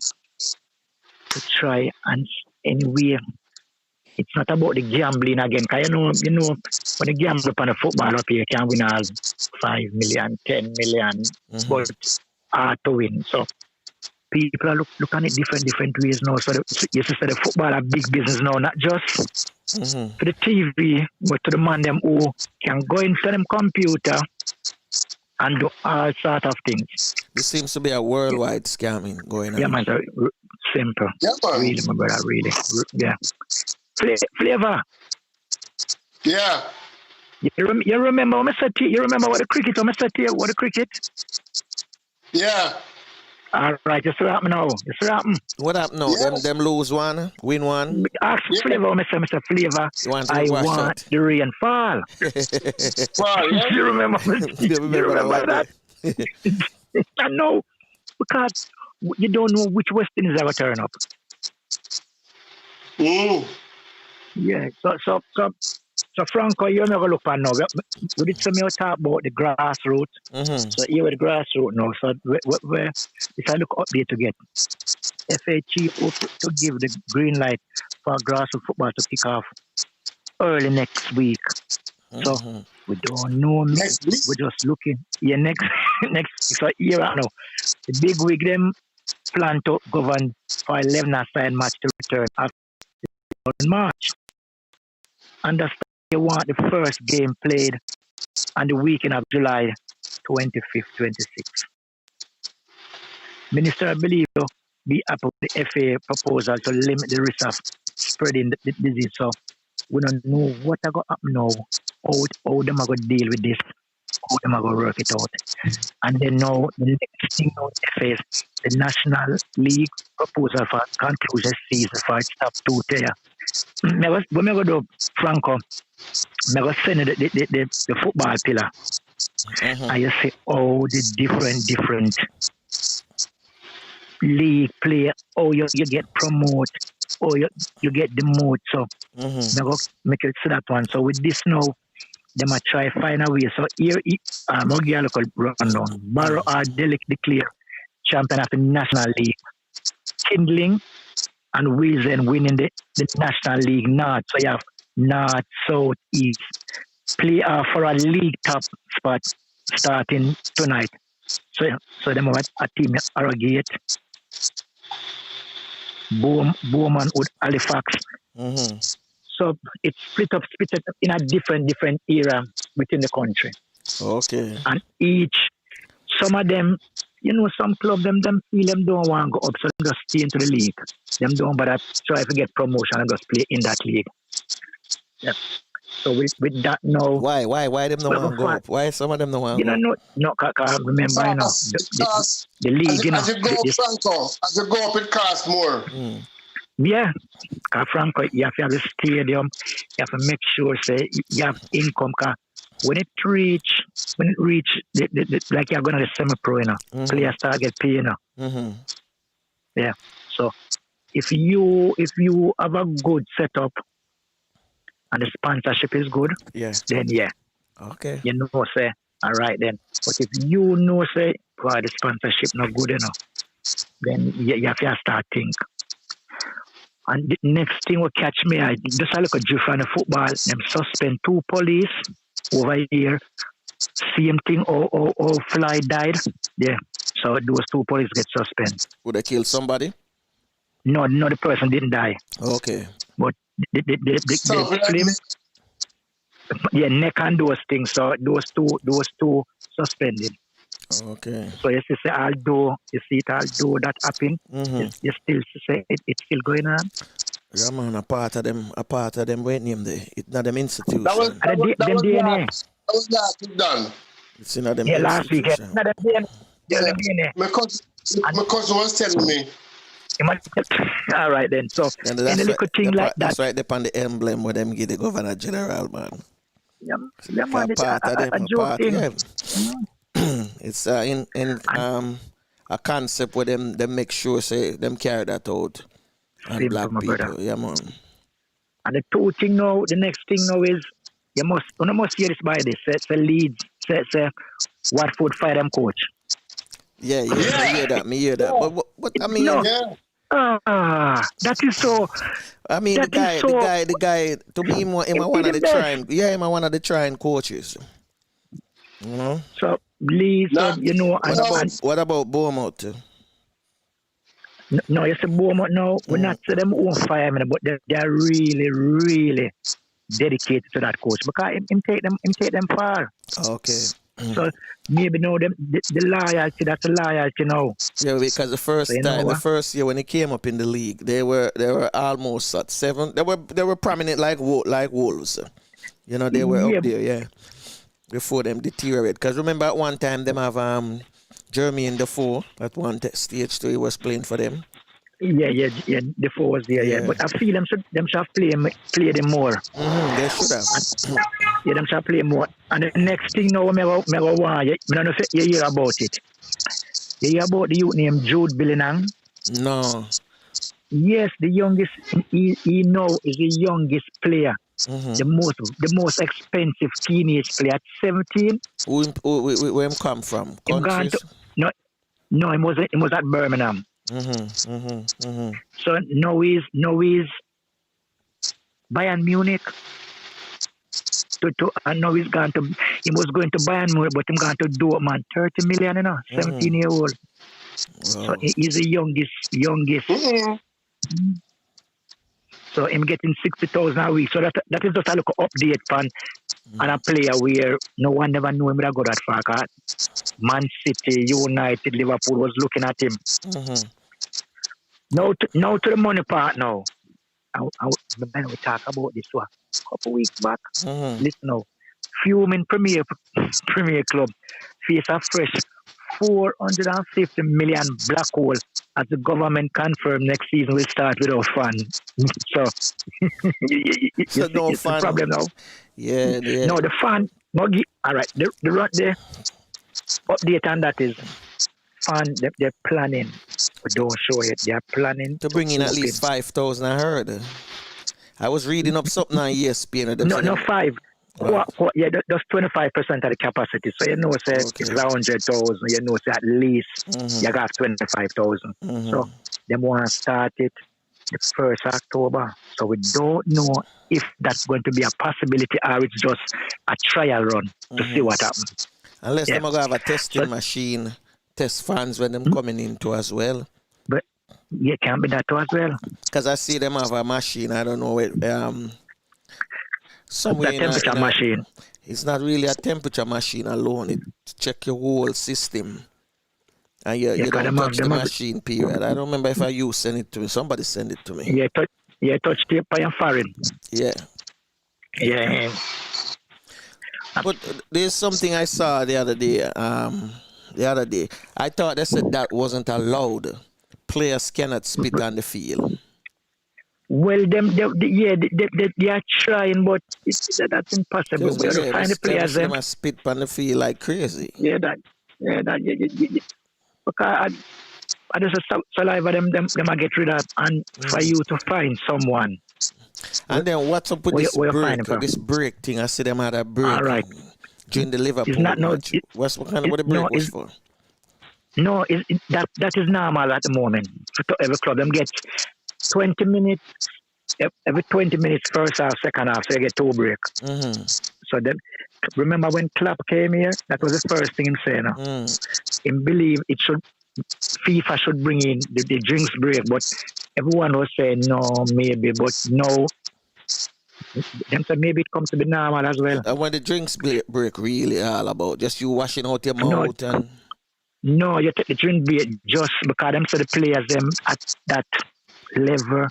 to try and anyway. It's not about the gambling again. Cause you know, when you gamble upon a football up here, you can win all 5 million, 10 million, but hard to win. So people are looking at it different ways now. So you see, the football are big business now, not just for the TV, but to the man them who can go into them computer and do all sort of things. This seems to be a worldwide scamming going on. Yeah, man, simple. Yeah, man. Really, my brother, really. Yeah. Flavor. Yeah. You remember what I said to you? You remember what the cricket? What I said to you? What the cricket? Yeah. All right, just what happened now. Just what happened. What happened now? Yeah. Them lose one, win one. Ask Flavor what I said. Mr. Flavor, I want the rain fall. Wow, yeah. You remember? You remember that? I know, because you don't know which West Indies ever turn up. Yeah, so Franco, you're not going to look for now. We did some talk about the grassroots. So here with the grassroots now. So where it's a look update to get. FA chief to give the green light for grassroots football to kick off early next week. So we don't know. Next week? We're just looking. Yeah, next. So here right now, the big week them plan to govern for 11 side match to return after March. Understand they want the first game played on the weekend of July 25th, 26th. Minister, I believe, be up with the FA proposal to limit the risk of spreading the disease. So we don't know what are going to happen now, how them are going to deal with this, how them are going to work it out. And then now, the next thing now, FA is the National League proposal for conclusion season for its top 2 tier. When I go to Franco, I go send the football pillar. And you say, the different league play, you get promoted, you get demoted. So I go make it to that one. So with this now, they might try find a way. So here, I'm going to get a local rundown. Barrow are declared champion of the National League. Kindling and Wilson winning the National League North. So you have North, South, East. Play for a league top spot starting tonight. So them have a team Arrogate, Bowman with Halifax. So it's split up in a different era within the country. Okay. And each some of them, some club them feel them don't want to go up, so them just stay into the league. Them don't bother try to get promotion and just play in that league. Yeah. So with that now, why them no want to go up? Why some of them no want to go up? No, remember, the league, as you go up, Franco, as you go up, it costs more. Yeah, because Franco, you have to have a stadium. You have to make sure, say, you have income. Cause when it reach, like you're going to the semi-pro, players start get paid, Yeah. So if you have a good setup and the sponsorship is good, then okay. Say, all right then. But if say, why the sponsorship not good enough, then you have to start think. And the next thing will catch me, I just look at Juve and the football, them suspend 2 police over here. Same thing, or Fly died. Yeah. So those 2 police get suspended. Would they kill somebody? No, the person didn't die. Okay. But the flame, neck and those things. So those two suspended. Okay. So you see, although that happened, you still say it's still going on. Yeah, man, a part of them went name there. It's not them institution. That was DNA. That was last week done. It's not them last week. institution. Not them DNA. My cousin was telling me. All right then. So in a little thing like that. That's right. They on the emblem where them give the governor general, man. Yeah, man. It's a joke thing. It's in a concept where them make sure say them carry that out and black people. Brother. Yeah, man. And the two thing now, the next thing now is you must hear this by this. Say Leeds, say Watford fire them coach. Yeah. Me hear that. But I mean, that is so. I mean, the guy. To me, him one of the trying. Yeah, him one of the trying coaches. So Leeds, what about Bournemouth? No, you say Bournemouth now. We're not saying them won't fire him, but they're really, really dedicated to that coach because him take them far. Okay. So maybe now the loyalty, that's a loyalty now. Yeah, because the first year when he came up in the league, they were almost at 7. They were prominent like Wolves. They were up there, yeah. Before them deteriorate. Because remember at one time them have Jermaine Defoe at one stage too. He was playing for them. Yeah. Defoe was there, yeah. But I feel them should have played him more. They should have. Them should play more. And the next thing now, I don't know if you hear about it. You hear about the youth named Jude Billingham? No. Yes, the youngest. He now is the youngest player. The most expensive teenage player at 17. Where him come from? Countries? No, he was at Birmingham. So now he's Bayern Munich. And now he was going to Bayern Munich, but he's going to Dortmund, 30 million, 17-year-old. Wow. So he's the youngest. So him getting 60,000 a week. So that is just a local update fan and a player where no one never knew him would go that far. Man City, United, Liverpool was looking at him. Now to the money part now. We talk about this one a couple weeks back. Listen now. Fuming Premier Club face a fresh 450 million black hole as the government confirmed next season will start without fans. So, so no fan. The problem now. Yeah. No, the fan. All right. The update on that is fan. They're planning. But don't show it. They're planning to bring in at least 5,000. I heard. I was reading up something on ESPN. No, 5. Wow. That's 25% of the capacity. So it's 100,000. Say at least you got 25,000. So them want to start it the 1st October. So we don't know if that's going to be a possibility or it's just a trial run to see what happens. Unless they're going to have a testing machine, test fans when them coming into as well. But it can be that too as well. Because I see them have a machine. I don't know it. Somewhere a temperature machine. It's not really a temperature machine alone. It check your whole system. And you don't touch the machine, period. I don't remember if you sent it to me. Somebody sent it to me. Touch tape by your foreign. Yeah. Yeah. But there's something I saw the other day. I thought they said that wasn't allowed. Players cannot spit on the field. Well, they are trying, but that's impossible. We have to find the players. Them spit on the field like crazy. Because I just saliva them I get rid of, and for you to find someone. And then what's up with this break thing? I see them had a break during the Liverpool match. What the break was for? No, that is normal at the moment. For every club, them get 20 minutes, every 20 minutes, first half, second half, so you get 2 breaks. So then, remember when Klopp came here, that was the first thing he said. He believed FIFA should bring in the drinks break, but everyone was saying no, maybe, but no. Them said maybe it comes to be normal as well. And when the drinks break really all about, just you washing out your mouth and... No, you take the drink break just because them so the players them at that level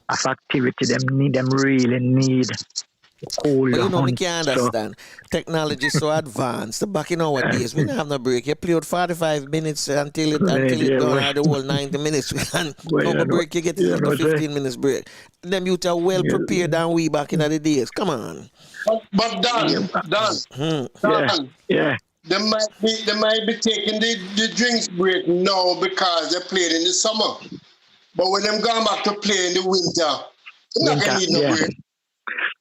of activity, them really need cool. But you know, we can't understand. Technology is so advanced. Back in our days, we didn't have no break. You played 45 minutes until it done the whole 90 minutes. And no break, you get 15 minutes break. Them youth are well prepared than we back in the days. Come on. But Dan, they might be taking the drinks break now because they played in the summer. But when them going back to play in the winter, they're not gonna need no break.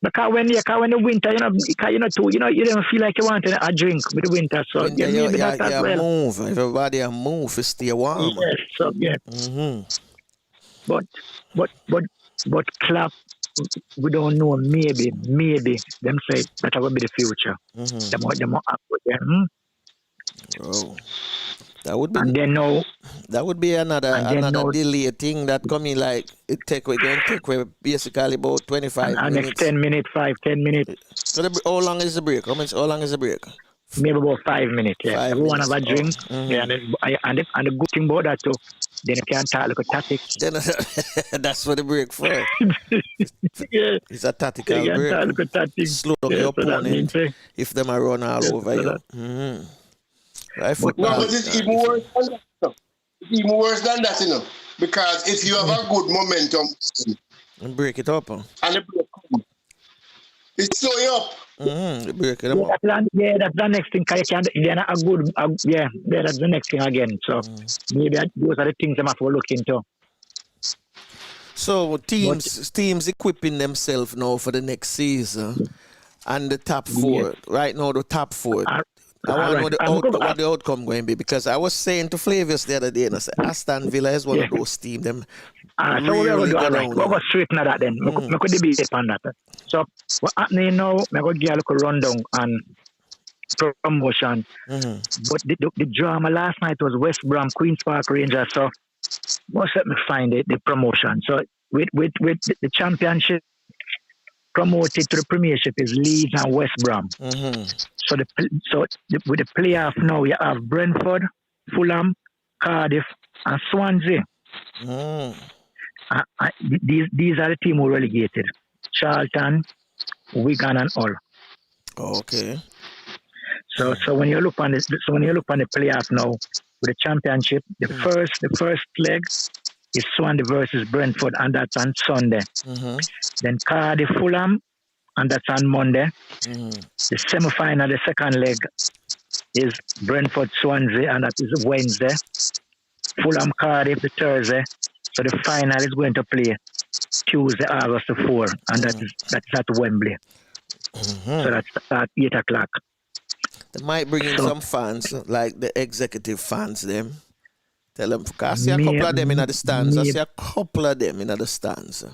Because when the winter, you don't feel like you want a drink with the winter, so maybe that as well. Move. Everybody move to stay warm. Yes, so But Klopp, we don't know. Maybe them say that will be the future. Them up with them. Oh, that would be. And then now, that would be another delay thing that coming like it take away basically about 25 and minutes. Next 10 minutes, 10 minutes. So how long is the break? How long is the break? Maybe about 5 minutes. Yeah, everyone have a drink. Yeah, and the good thing about that too, then you can talk like a tactics. That's what the break for. It's a tactical break. Slow down your opponent if them are run all over you. Right, but it's even worse than that. It's even worse than that, because if you have a good momentum and break it up, and the break comes, it slow you up. Break it up. That's the next thing. They're not a good. That's the next thing again. So maybe those are the things they have to look into. So teams equipping themselves now for the next season, and the top 4 right now. The top 4. I want to know what the outcome going to be, because I was saying to Flavius the other day, and I said Aston Villa is one of those teams. Them so we'll go straight to that then. We could debate upon that. So what happening now? We go give a little rundown on promotion. But the drama last night was West Brom, Queen's Park Rangers. So most let me find the promotion. So with the championship promoted to the Premiership is Leeds and West Brom. So with the playoff now, you have Brentford, Fulham, Cardiff, and Swansea. These are the teams who are relegated: Charlton, Wigan, and all. Okay. So when you look on the playoff now, with the championship, the first leg is Swansea versus Brentford, and that's on Sunday. Then Cardiff, Fulham, and that's on Monday. The semi-final, the second leg, is Brentford, Swansea, and that is Wednesday. Fulham, Cardiff, the Thursday. So the final is going to play Tuesday, August 4, and that's at Wembley. So that's at 8 o'clock. They might bring in some fans, like the executive fans, them. Tell them, because I see a couple of them in the stands.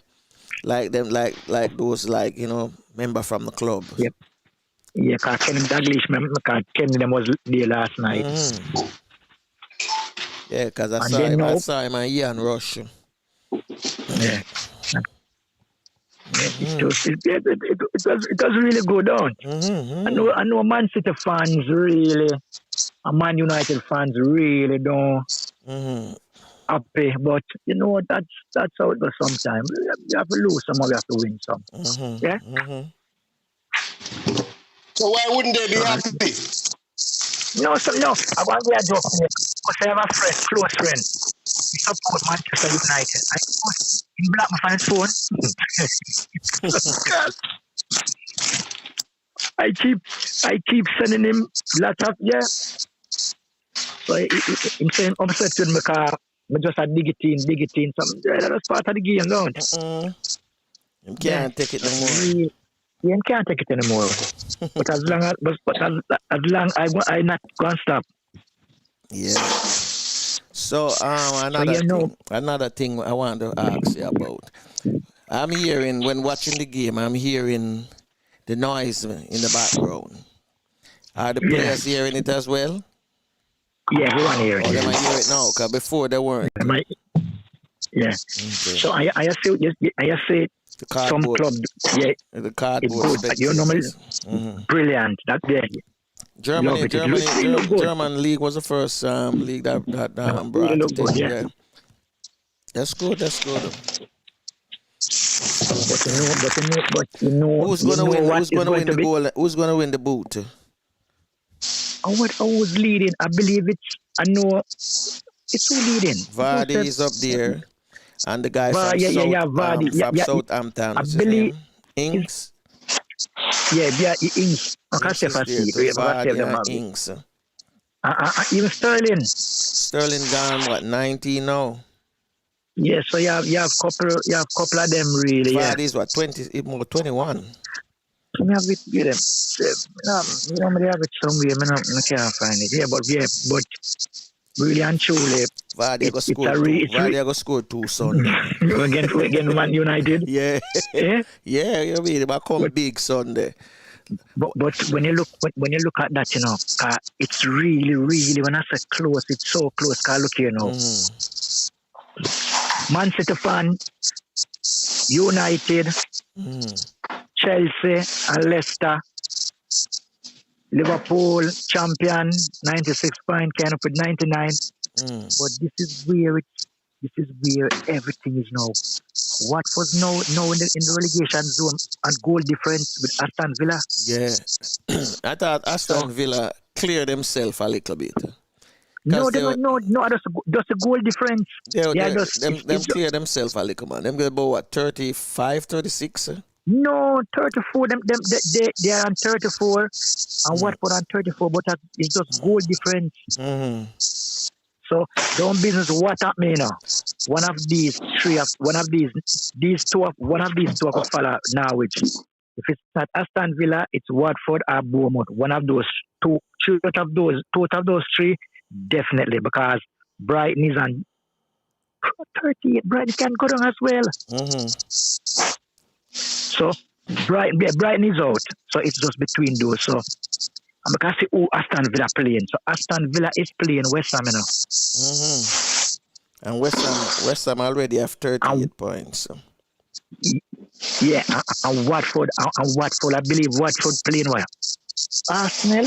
Like them, like those, member from the club. Yep. Yeah, because Kenny them was there last night. Yeah, because I saw him and Ian Rush. Yeah. It was really good on. I know Man City fans really Man United fans really don't happy, but you know that's how it goes sometimes. You have to lose some, or you have to win some. Yeah. So why wouldn't they be happy? No. I want to joke here because I have a friend, close friend. He support Manchester United. I post in black my fan's phone. I keep sending him lots of So I'm saying upset with me car. I just a dig it in. Something that's part of the game, don't it? You can't take it no more. You can't take it anymore. But as long I not gonna stop. Yeah. So another thing I want to ask you about. I'm hearing when watching the game. I'm hearing the noise in the background. Are the players hearing it as well? Yeah, we want to hear it. Oh, they might hear it now, because before they weren't. Yeah. Okay. So I say some club, the cardboard. You know, brilliant. That's there. German league was the first league that brought it in. Yeah. That's good. But you know, who's gonna win the goal? Who's gonna win the boot? I was leading. I believe it's who leading. Vardy is up there, and the guy from Southampton. I believe Ings. Ings. Ings. Even Sterling. Sterling gone 19 now. Yeah, so you have couple of them really. Vardy's 21. I have it with them. You know, I have it somewhere. I can't find it. But really and truly, Vardy go score 2 Sunday. again, Man United. Yeah. Yeah, you mean it become big Sunday. But when you look at that, you know, it's really when I say close, it's so close. Cause look here now, Man City fan, United, Chelsea and Leicester, Liverpool champion, 96 points, kind of with 99. But this is where everything is now. Watford now in the relegation zone and goal difference with Aston Villa. Yeah, I thought Aston Villa cleared themselves a little bit. No, just a goal difference. Them clear themselves a little, man. Them get about 35, 36? No, 34. They are on 34, and Watford on 34. But it's just goal difference. So don't business what up me now. One of these two could follow Norwich. If it's not Aston Villa, it's Watford or Bournemouth. One of those two of those three, definitely, because Brighton is on 38. Brighton can go down as well. So Brighton is out. So it's just between those. So I'm going to see who Aston Villa playing. So Aston Villa is playing West Ham now. And West Ham already have 38 points. So. Yeah, and Watford, I believe Watford playing what? Arsenal?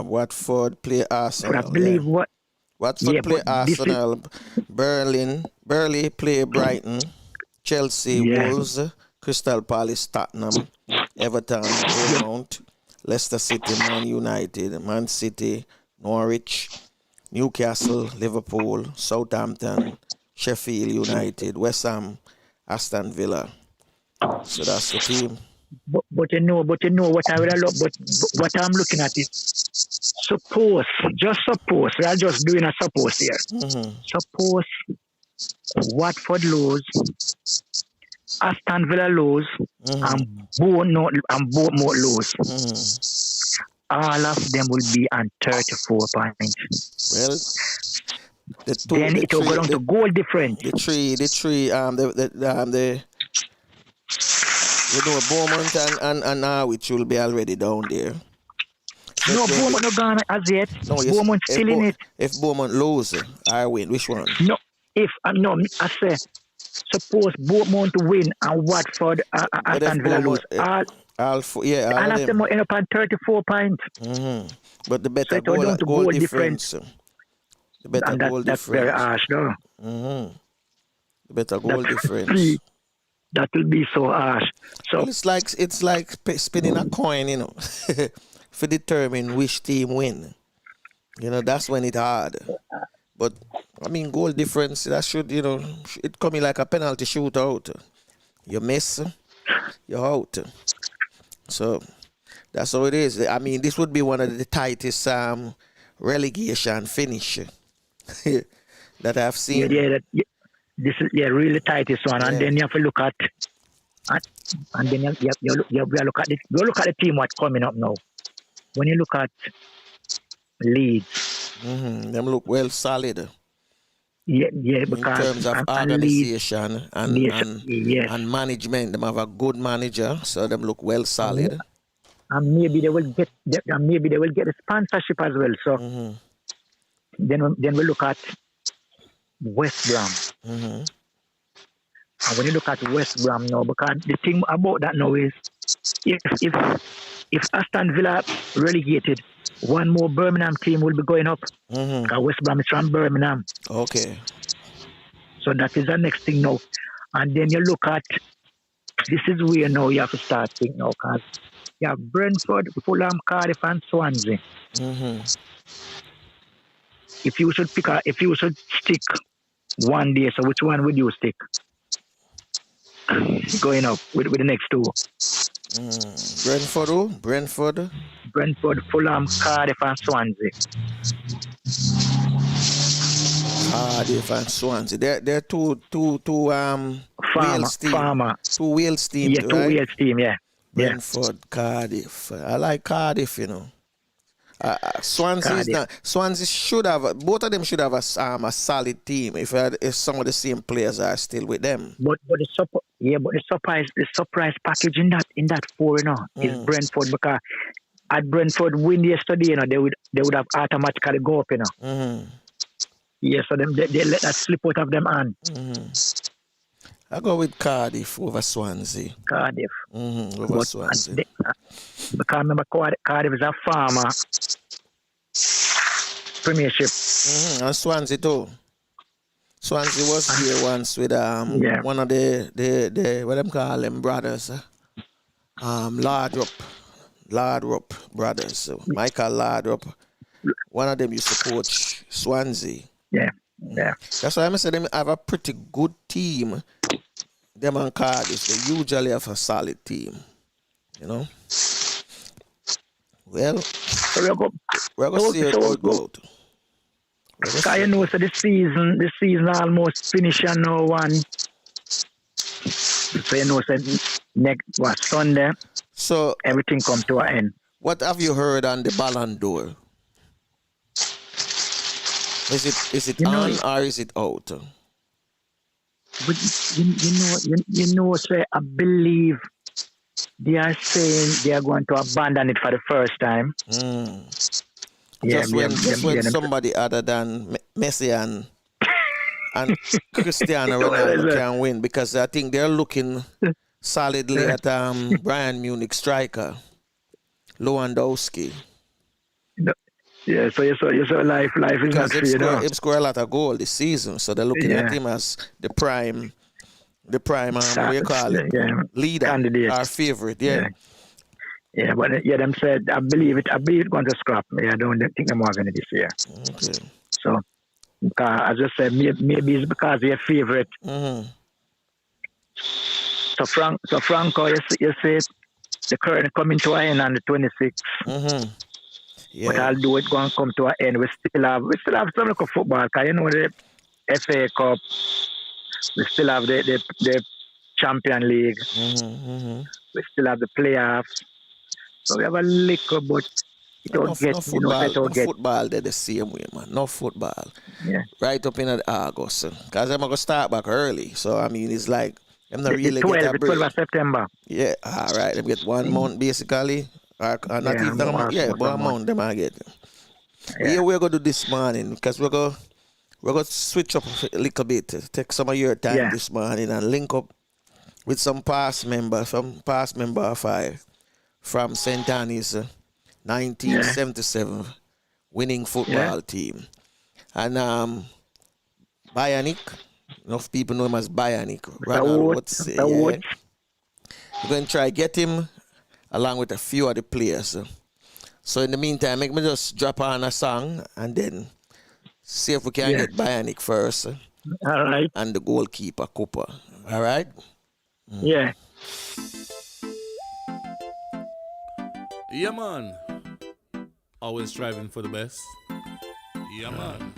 Watford play Arsenal. I believe Watford play Arsenal. Burnley play Brighton. Chelsea, Wolves, Crystal Palace, Tottenham, Everton, Bournemouth, Leicester City, Man United, Man City, Norwich, Newcastle, Liverpool, Southampton, Sheffield United, West Ham, Aston Villa. So that's the team. But you know what I would love. But what I'm looking at is suppose. We are just doing a suppose here. Suppose Watford lose, Aston Villa lose, and Bournemouth lose. All of them will be on 34 points. Well, then it will go down to goal difference. Bournemouth and Norwich will be already down there. No, Bournemouth not gone as yet. No, Bournemouth still in it. If Bournemouth lose, I win. Which one? No, I say, suppose Bournemouth to win and Watford and Villa lose. All All of of them them. will end up on 34 points. But the So better it was down to goal goal difference. The better And goal that's very difference. harsh, though. The better goal difference. That will be so harsh. So Well, it's like spinning a coin, you know, for determine which team win. You know, that's when it's hard. But I mean, goal difference that should, you know, it coming like a penalty shootout. You miss, you're out. So that's how it is. I mean, this would be one of the tightest relegation finish that I've seen. this is really tightest one. And then you have to look at and then you look at the team what's coming up now. When you look at Leeds, them look well solid. because in terms of organization and management, them have a good manager, so them look well solid. And maybe they will get the sponsorship as well. So then we look at West Brom. And when you look at West Brom now, because the thing about that now is if Aston Villa relegated, one more Birmingham team will be going up. Because West Brom is from Birmingham. Okay. So that is the next thing now. And then you look at, this is where now you have to start thinking now, because you have Brentford, Fulham, Cardiff, and Swansea. If you should stick one day, so which one would you stick? Going up with the next two. Brentford, Fulham, Cardiff, and Swansea. Cardiff and Swansea. They're two Wales team. Two Wales team. Yeah, two Wales team. Yeah. Brentford, Cardiff. I like Cardiff, you know. Swansea should have, both of them should have a solid team if some of the same players are still with them. But the surprise package in that four, you know, is Brentford, because at Brentford win yesterday, you know, they would have automatically go up, you know. Yeah, so they let that slip out of them hand. I go with Cardiff over Swansea. Cardiff. Over Swansea. Because remember, Cardiff is a farmer premiership. And Swansea too. Swansea was here once with one of the what them call them brothers. Lardrup brothers. So Michael Lardrup. One of them used to coach Swansea. Yeah. That's why I say them have a pretty good team. Them and Cardiff, they usually have a solid team. You know? Well, we're going to see how it goes. Because you know, so the season almost finished and no one. So you know, so next was Sunday. So everything come to an end. What have you heard on the Ballon d'Or? Is it on or is it out? But you know, so I believe they are saying they are going to abandon it for the first time. Just when somebody other than Messi and Cristiano Ronaldo can win, because I think they're looking solidly at Bayern Munich striker Lewandowski. Yeah, so you saw life is not fair, you know. He scored a lot of goals this season, so they're looking at him as the prime what you call it, leader, candidate, our favorite, Yeah, but them said I believe it's going to scrap. I don't think I'm going to this year. Okay. So, as I said, maybe it's because they're favorite. So Franco, you say the current coming to an end on the 26th. Yeah. But although it's going to come to an end, we still have some local football. Because you know the FA Cup, we still have the Champion League. We still have the playoffs. So we have a little, but football they're the same way, man. No football. Yeah. Right up in August. Because I'm going to start back early. So, I mean, it's like, I'm not really the get a break. 12 of September. Yeah, all right. They get 1 month, basically. Or not even a month. Yeah, but a month, they might get. Yeah, we're going to do this morning, because we're going to switch up a little bit. Take some of your time this morning and link up with some past member of 5. from St. Annie's 1977 winning football team. And Bionic, enough people know him as Bionic. Ronald would say, yeah. We're going to try get him along with a few of the players. So in the meantime, make me just drop on a song and then see if we can get Bionic first. All right. And the goalkeeper, Cooper. All right? Yeah. Yeah, man. Always striving for the best. Yeah, man.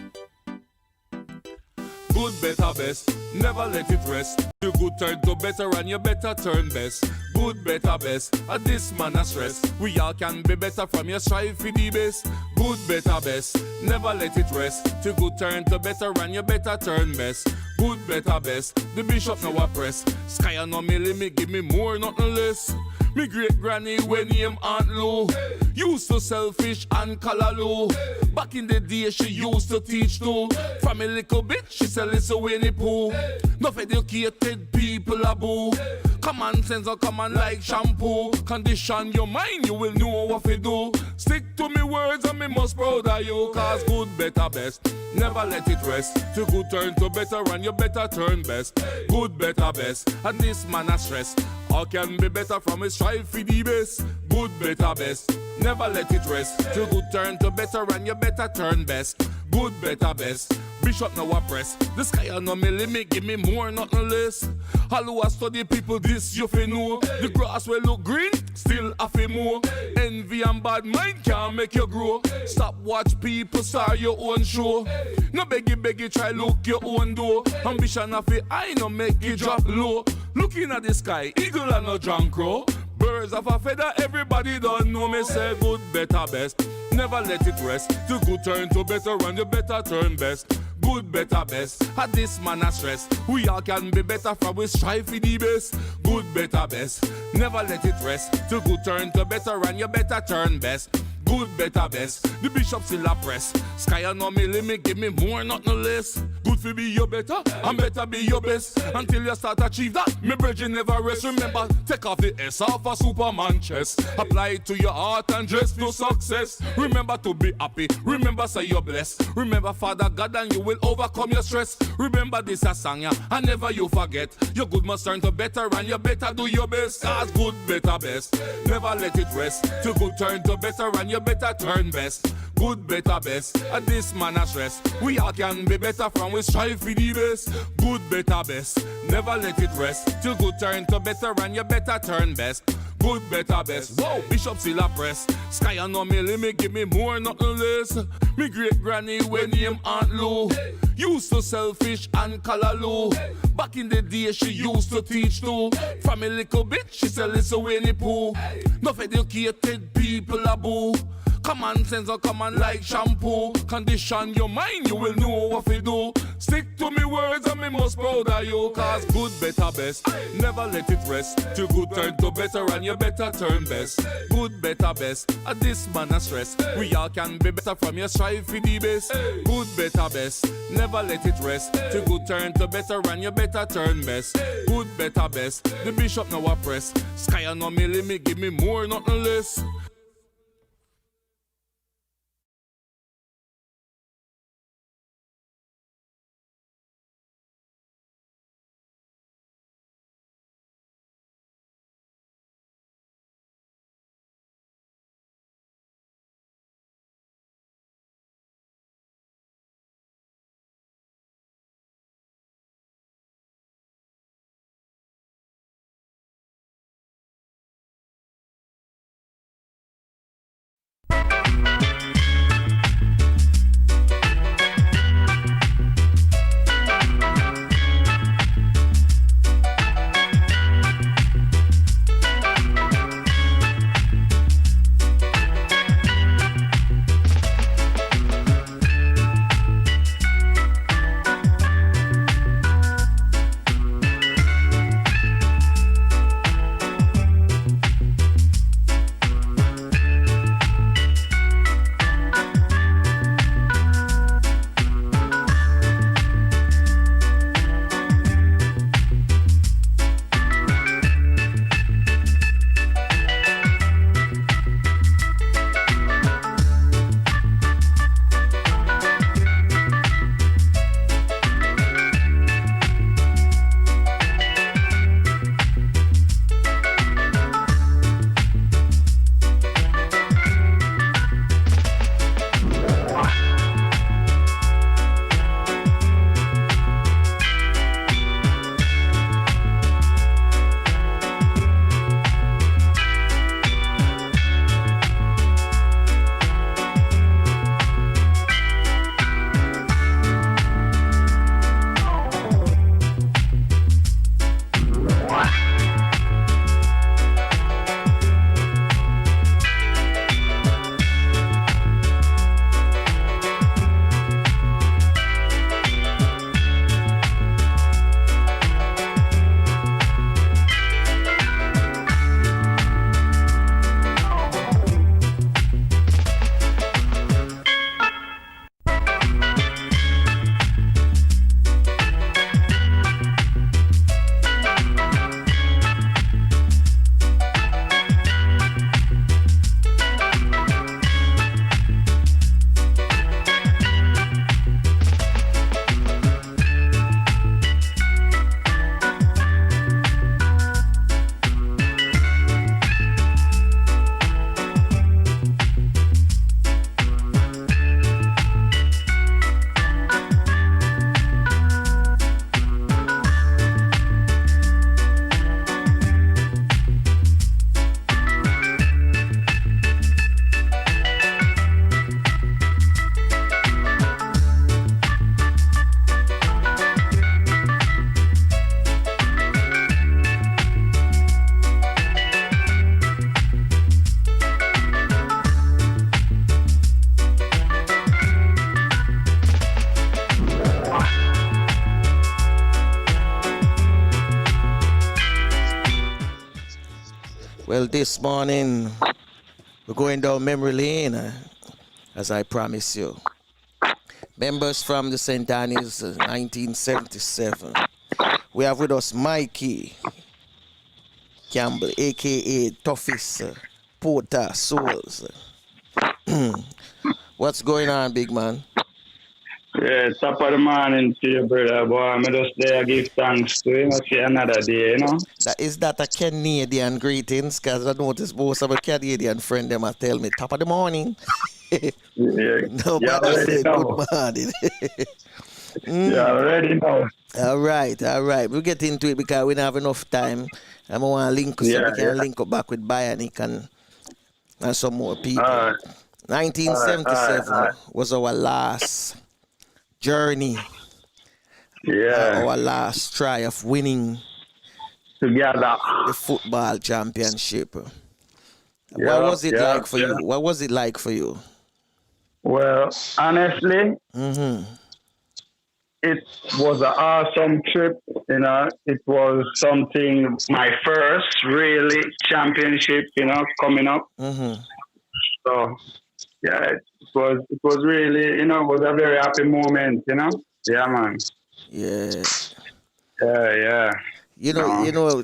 Good, better, best. Never let it rest. You good turn to better and you better turn best. Good, better, best. And this man a stress. We all can be better from your strive for the best. Good, better, best. Never let it rest. You good turn to better and you better turn best. Good, better, best. The bishop now a press. Sky and no me limit, give me more, nothing less. Me great granny when name Aunt Lou used to selfish and color low. Back in the day she used to teach too. From a little bit she said listen Winnie Pooh. Enough educated people a boo. Common sense or common like shampoo. Condition your mind, you will know what to do. Stick to me words and me must proud of you. Cause good, better, best. Never let it rest. To good turn to better and you better turn best. Good, better, best. And this man a stress. All can be better from a strive for the best. Good, better, best. Never let it rest. To good turn to better and you better turn best. Good, better, best. Bishop now a press. The sky and no me limit, give me more, nothing less. All who a study people, this you fi know. The grass will look green, still a fi more. Envy and bad mind can't make you grow. Stop watch people start your own show. No beggy, try look your own door. Ambition of it, I no make you drop low. Looking at the sky, eagle and no drunk crow. Birds of a feather, everybody don't know me. Say good, better, best. Never let it rest. To good turn to better and you better turn best. Good, better, best. At this man a stress. We all can be better from we strive for the best. Good, better, best. Never let it rest. To good turn to better and you better turn best. Good, better, best. The bishop still a press. Sky and no me limit, give me more, nothing less. Good for be your better, and better be your best. Until you start achieve that, me bridge never rest. Remember, take off the S off a Superman chest. Apply it to your heart and dress to success. Remember to be happy, remember say you're blessed. Remember Father God and you will overcome your stress. Remember this a song, yeah, and never you forget. Your good must turn to better and you better do your best. Cause good, better, best. Never let it rest. To good turn to better and you better turn best. Good, better, best. And this man a stress. We all can be better from we strive for the best. Good, better, best. Never let it rest. Till good turn to better and you better turn best. Good, better, best. Whoa, bishop still a press. Sky and no me limit, give me more, nothing less. Me great granny when name Aunt Lou used to selfish and color low. Back in the day she used to teach too. From a little bit she said listen Winnie Pooh. Enough educated people a boo. Common sense or common like shampoo. Condition your mind, you will know what to do. Stick to me words and me must proud of you. Cause good, better, best. Never let it rest. To good turn to better and you better turn best. Good, better, best. At this man a stress. We all can be better from your strive for the best. Good, better, best. Never let it rest. To good turn to better and you better turn best. Good, better, best. The bishop now a press. Sky and no me limit, give me more, nothing less. Well, this morning we're going down memory lane, as I promised you. Members from the St. Annie's 1977. We have with us Mikey Campbell, a.k.a. Toughest Porter Souls. What's going on, big man? Yeah, top of the morning to you, brother. Boy, I'm just there give thanks to him. I see another day, you know? Is that a Canadian greetings? Because I noticed most of my Canadian friends them tell me top of the morning. Yeah. Nobody said good morning. You already know. All right. We'll get into it because we don't have enough time. I want to link so we can link up back with Bionic and some more people. 1977 was our last journey. Yeah. Our last try of winning together the football championship. Yeah, what was it like for you? What was it like for you? Well, honestly, it was an awesome trip. You know, it was something, my first really championship, you know, coming up. So, yeah, it was really, you know, it was a very happy moment, you know. Yeah, man. Yeah. Yeah. You know,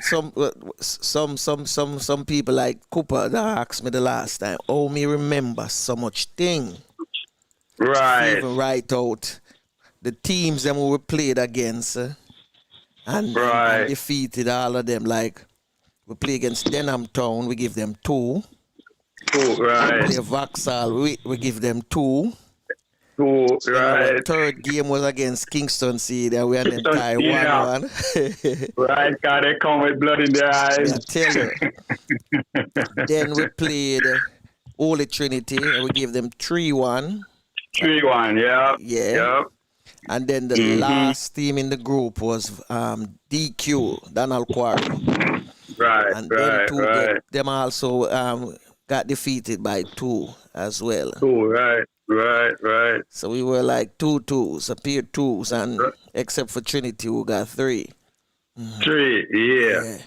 some people like Cooper that asked me the last time, oh, me remember so much thing. Right. Even write out the teams that we played against and defeated all of them. Like, we play against Denham Town, we give them 2. Right. We play Vauxhall, we give them 2. Right. The third game was against Kingston City, and we had them tie 1-1. Right, because they come with blood in their eyes. I tell you. Then we played Holy Trinity, and we gave them 3-1. 3-1, yeah. Yeah. And then the last team in the group was DQ, Donald Quarry. Right, and then them also got defeated by 2 as well. 2, right. So we were like 2-2s, a pair 2s, and except for Trinity, who got 3. 3, yeah.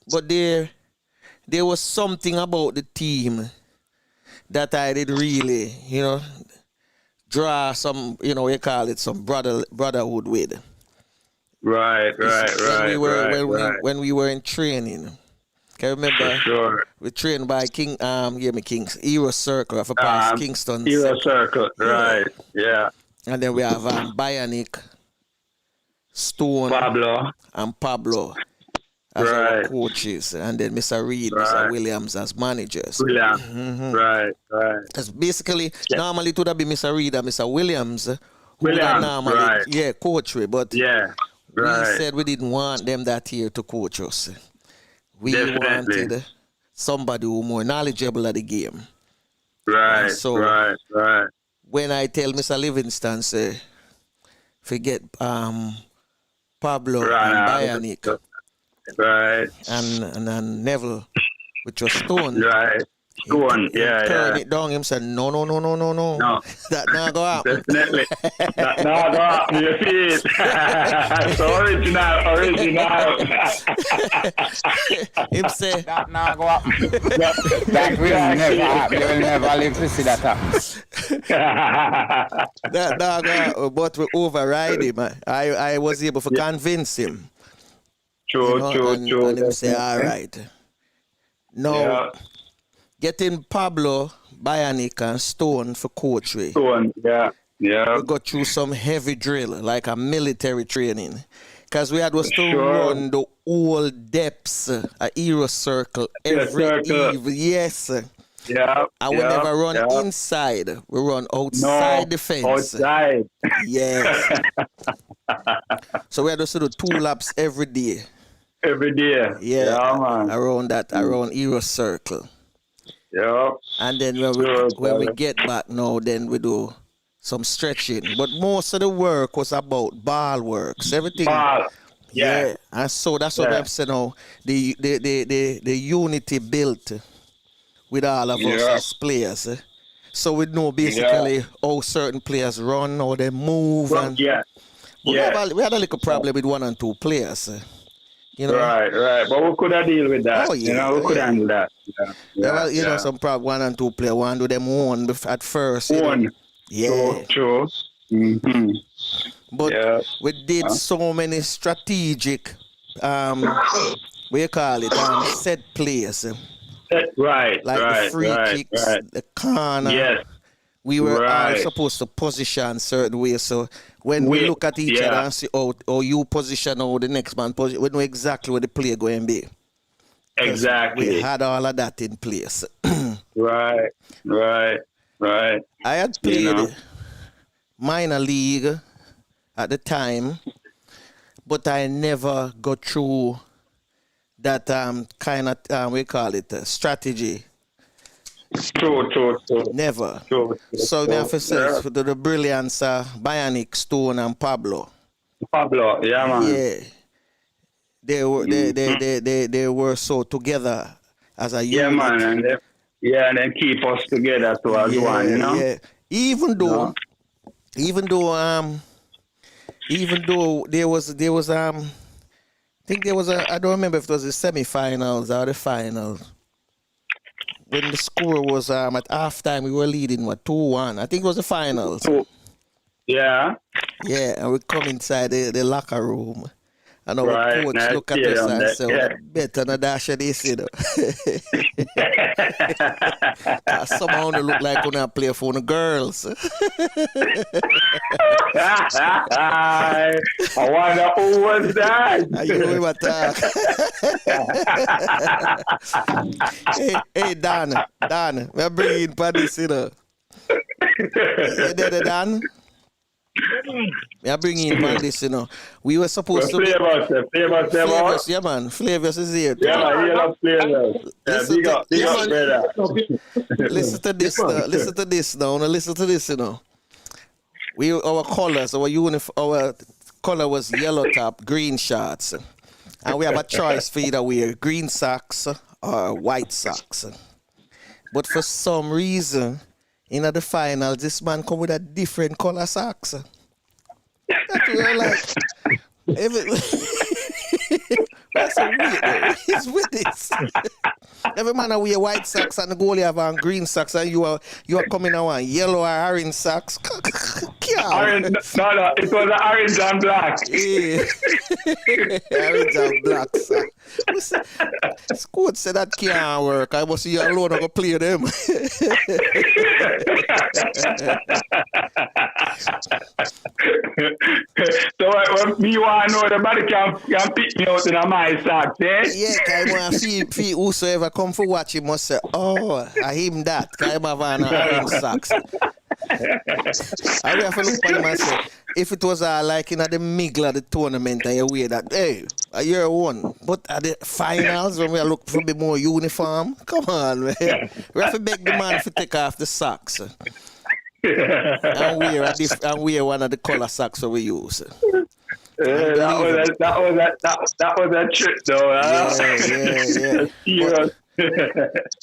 But there was something about the team that I did really, you know, draw some, you know, we call it some brotherhood with. Right. When we were in training. Can you remember? We trained by King's Hero Circle for past Kingston. Hero Circle, right? Yeah. And then we have Bionic, Stone, Pablo as our coaches, and then Mr. Reid, Mr. Williams as managers. Right. Because basically, normally it would have been Mr. Reid and Mr. Williams who would have normally, coach we, but we said we didn't want them that year to coach us. We wanted somebody who more knowledgeable of the game. Right. When I tell Mr. Livingston, say, forget Pablo and Bionic. Right. And Neville, which was Stone. Right. Stone, Turn it down. Him said, no. That not go up. Definitely. That not go up. You see it. So original. Him say, that not go up. That will never happen. You will never live to see that happen. That not go up. But we override him. I was able to convince him. True. And him say, all right. No. Getting Pablo, Bionic, and Stone for coach. Stone, yeah. We got through some heavy drill, like a military training. Because we had to run the whole depths, a hero circle, every eve. Yes. Yeah. And we never run inside. We run outside the fence. Outside. Yes. So we had to do 2 laps every day. Every day. Yeah, man. Around hero circle. Yeah. And then when we get back now, then we do some stretching. But most of the work was about ball works. Everything. Yeah. And so that's what I'm saying now. The unity built with all of us as players. So we know basically how certain players run, how they move. We had a little problem with 1 and 2 players. You know? Right. But we could have deal with that. Oh, yeah. We could handle that. Well, you know, some probably 1 and 2 players want to do them one at first. One. Yeah. True. Mm-hmm. But we did so many strategic, what you call it, set plays. Right. Like the free kicks, the corner. Yes. We were all supposed to position certain ways. So when we look at each other and see how you position or the next man position, we know exactly where the play going to be. Exactly. We had all of that in place. Right. I had played minor league at the time, but I never got through that kind of, we call it, strategy. True. Never. True. So I have to say the brilliance Bionic, Stone and Pablo. Pablo, yeah man. Yeah. They were so together as a unit. Yeah man, and then keep us together too as one, you know? Yeah. Even though there was I think there was I don't remember if it was the semi-finals or the finals. When the score was at halftime, we were leading 2-1. I think it was the finals. Yeah. Yeah, and we come inside the locker room, and our coach look at us and say, "Better than dash of this, you know." Somehow they look like when I play for the girls. I wonder who was that. You know hey, Dan, we're bringing for this, you know. You there, Dan? We are bringing in for this, you know. We were supposed to be... Flavors, yeah, man. Flavors is here. Yeah, man. You love Flavors. Big up, brother. Listen to this now. Listen to this, you know. Our colors, our color was yellow top, green shorts. And we have a choice for either wear green socks or white socks. But for some reason, in the final, this man come with a different color socks. That we were like, that's so weird. He's with this. Every man wear white socks and the goalie have on green socks, and you are coming on yellow or orange socks. Orange, no, it was orange and black. Yeah. Orange and black socks. Coach said that can't work. I must see you alone and go play them. So when me want to know the body can pick me out in my socks, eh? Yeah, I want to feel whosoever come for watch him must say, oh, I him that. I have on orange socks. I will have to look at him and say, if it was like in the middle of the tournament and you wear that, hey, you're one. But at the finals, when we look for a more uniform, come on, man. We have to beg the man to take off the socks. and wear one of the color socks that we use. That was a trick, though. Yeah.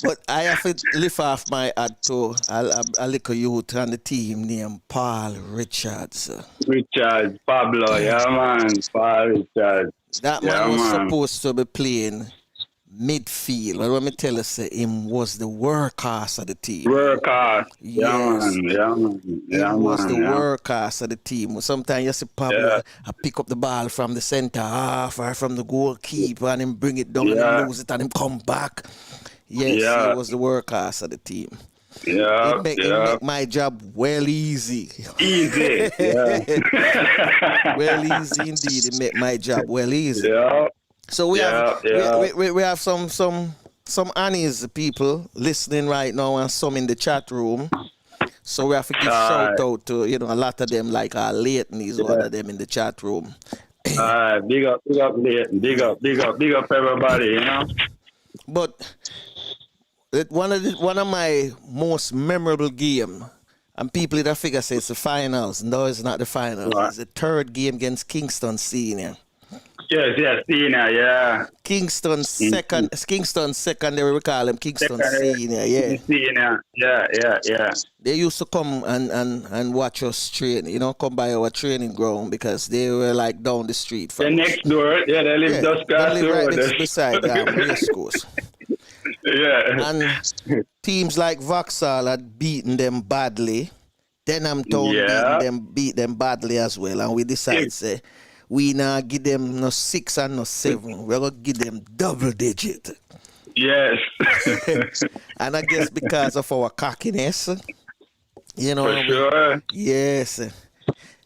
But I have to lift off my hat to a little youth on the team named Paul Richards. Richards, Pablo, yeah man, Paul Richards. That man was supposed to be playing midfield. But let me tell you, him was the workhorse of the team. Workhorse, yes. Yeah man. He was the workhorse of the team. Sometimes you see Pablo pick up the ball from the centre half or from the goalkeeper and him bring it down and him lose it and him come back. Yes, he was the workhorse of the team. Yeah, it make my job well easy. Easy, yeah. Well easy indeed. It make my job well easy. Yeah. So we have some Annie's people listening right now and some in the chat room. So we have to give shout out to a lot of them like Leighton is one of them in the chat room. Big up Leighton, big up everybody, you know. But one of my most memorable game, and people that figure say it's the finals. No, it's not the finals. It's the third game against Kingston Senior. Yes, senior, yeah. Kingston secondary, we call them Kingston senior, yeah. Senior, yeah. They used to come and watch us train, come by our training ground because they were like down the street from the us. next door, yeah, they live just across they the live road. right next beside race course. Yeah. And teams like Vauxhall had beaten them badly. Denham Town beat them badly as well. And we decided, say, we now give them no 6 and no 7. We're going to give them double digit. Yes. And I guess because of our cockiness, For sure. Yes.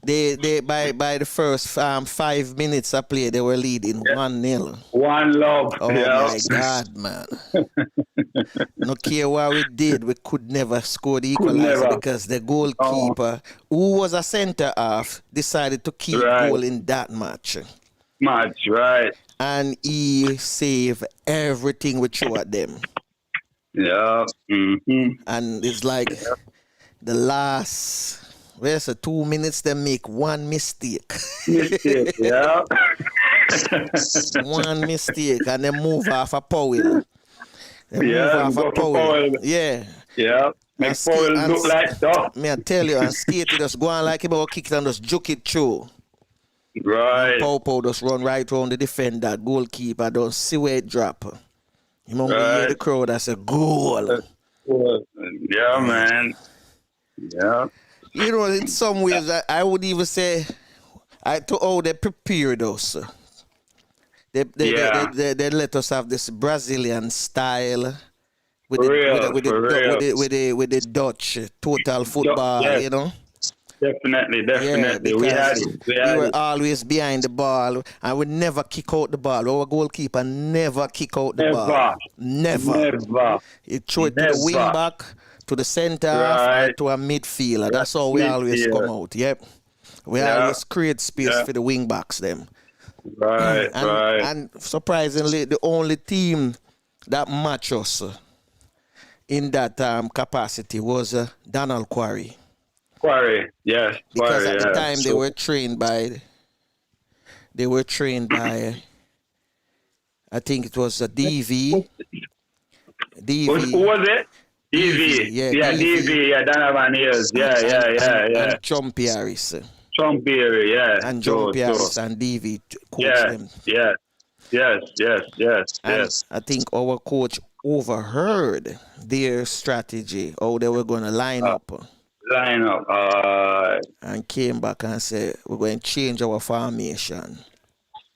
They by the first 5 minutes of play, they were leading 1-0. One love. Oh my God, man! No care what we did, we could never score the equalizer because the goalkeeper, who was a centre half, decided to keep goal in that match. Right? And he saved everything we threw at them. Yeah. Mm-hmm. And it's like the last. Where's the 2 minutes? They make one mistake. Yeah. One mistake, and they move off a Powell. Yeah. Yeah. Make Powell look like stuff. Me I tell you, and Skattie just go on like him or kick it and just juke it through. Right. Popo just run right around the defender, goalkeeper, don't see where it drop. You know, hear the crowd, that's a goal. Yeah, man. Yeah. In some ways, I would even say, they prepared us. They let us have this Brazilian style with the Dutch total football, Definitely. Yeah, we were always behind the ball and we never kick out the ball. Our goalkeeper never kick out the ball. Never. He throw it to the wing back, to the center, or to a midfielder. That's how we always come out. Yep. We always create space for the wing backs them. Right. And surprisingly, the only team that matched us in that capacity was Donald Quarry. Yes. Because at the time they were trained by I think it was a DV. Who was it? DV. Yeah, DV. Yeah, Donovan Hills. Yeah. And Trumpy Harris. And Trumpy Harris and DV coach them. Yes. I think our coach overheard their strategy, how they were going to line up. And came back and said, we're going to change our formation.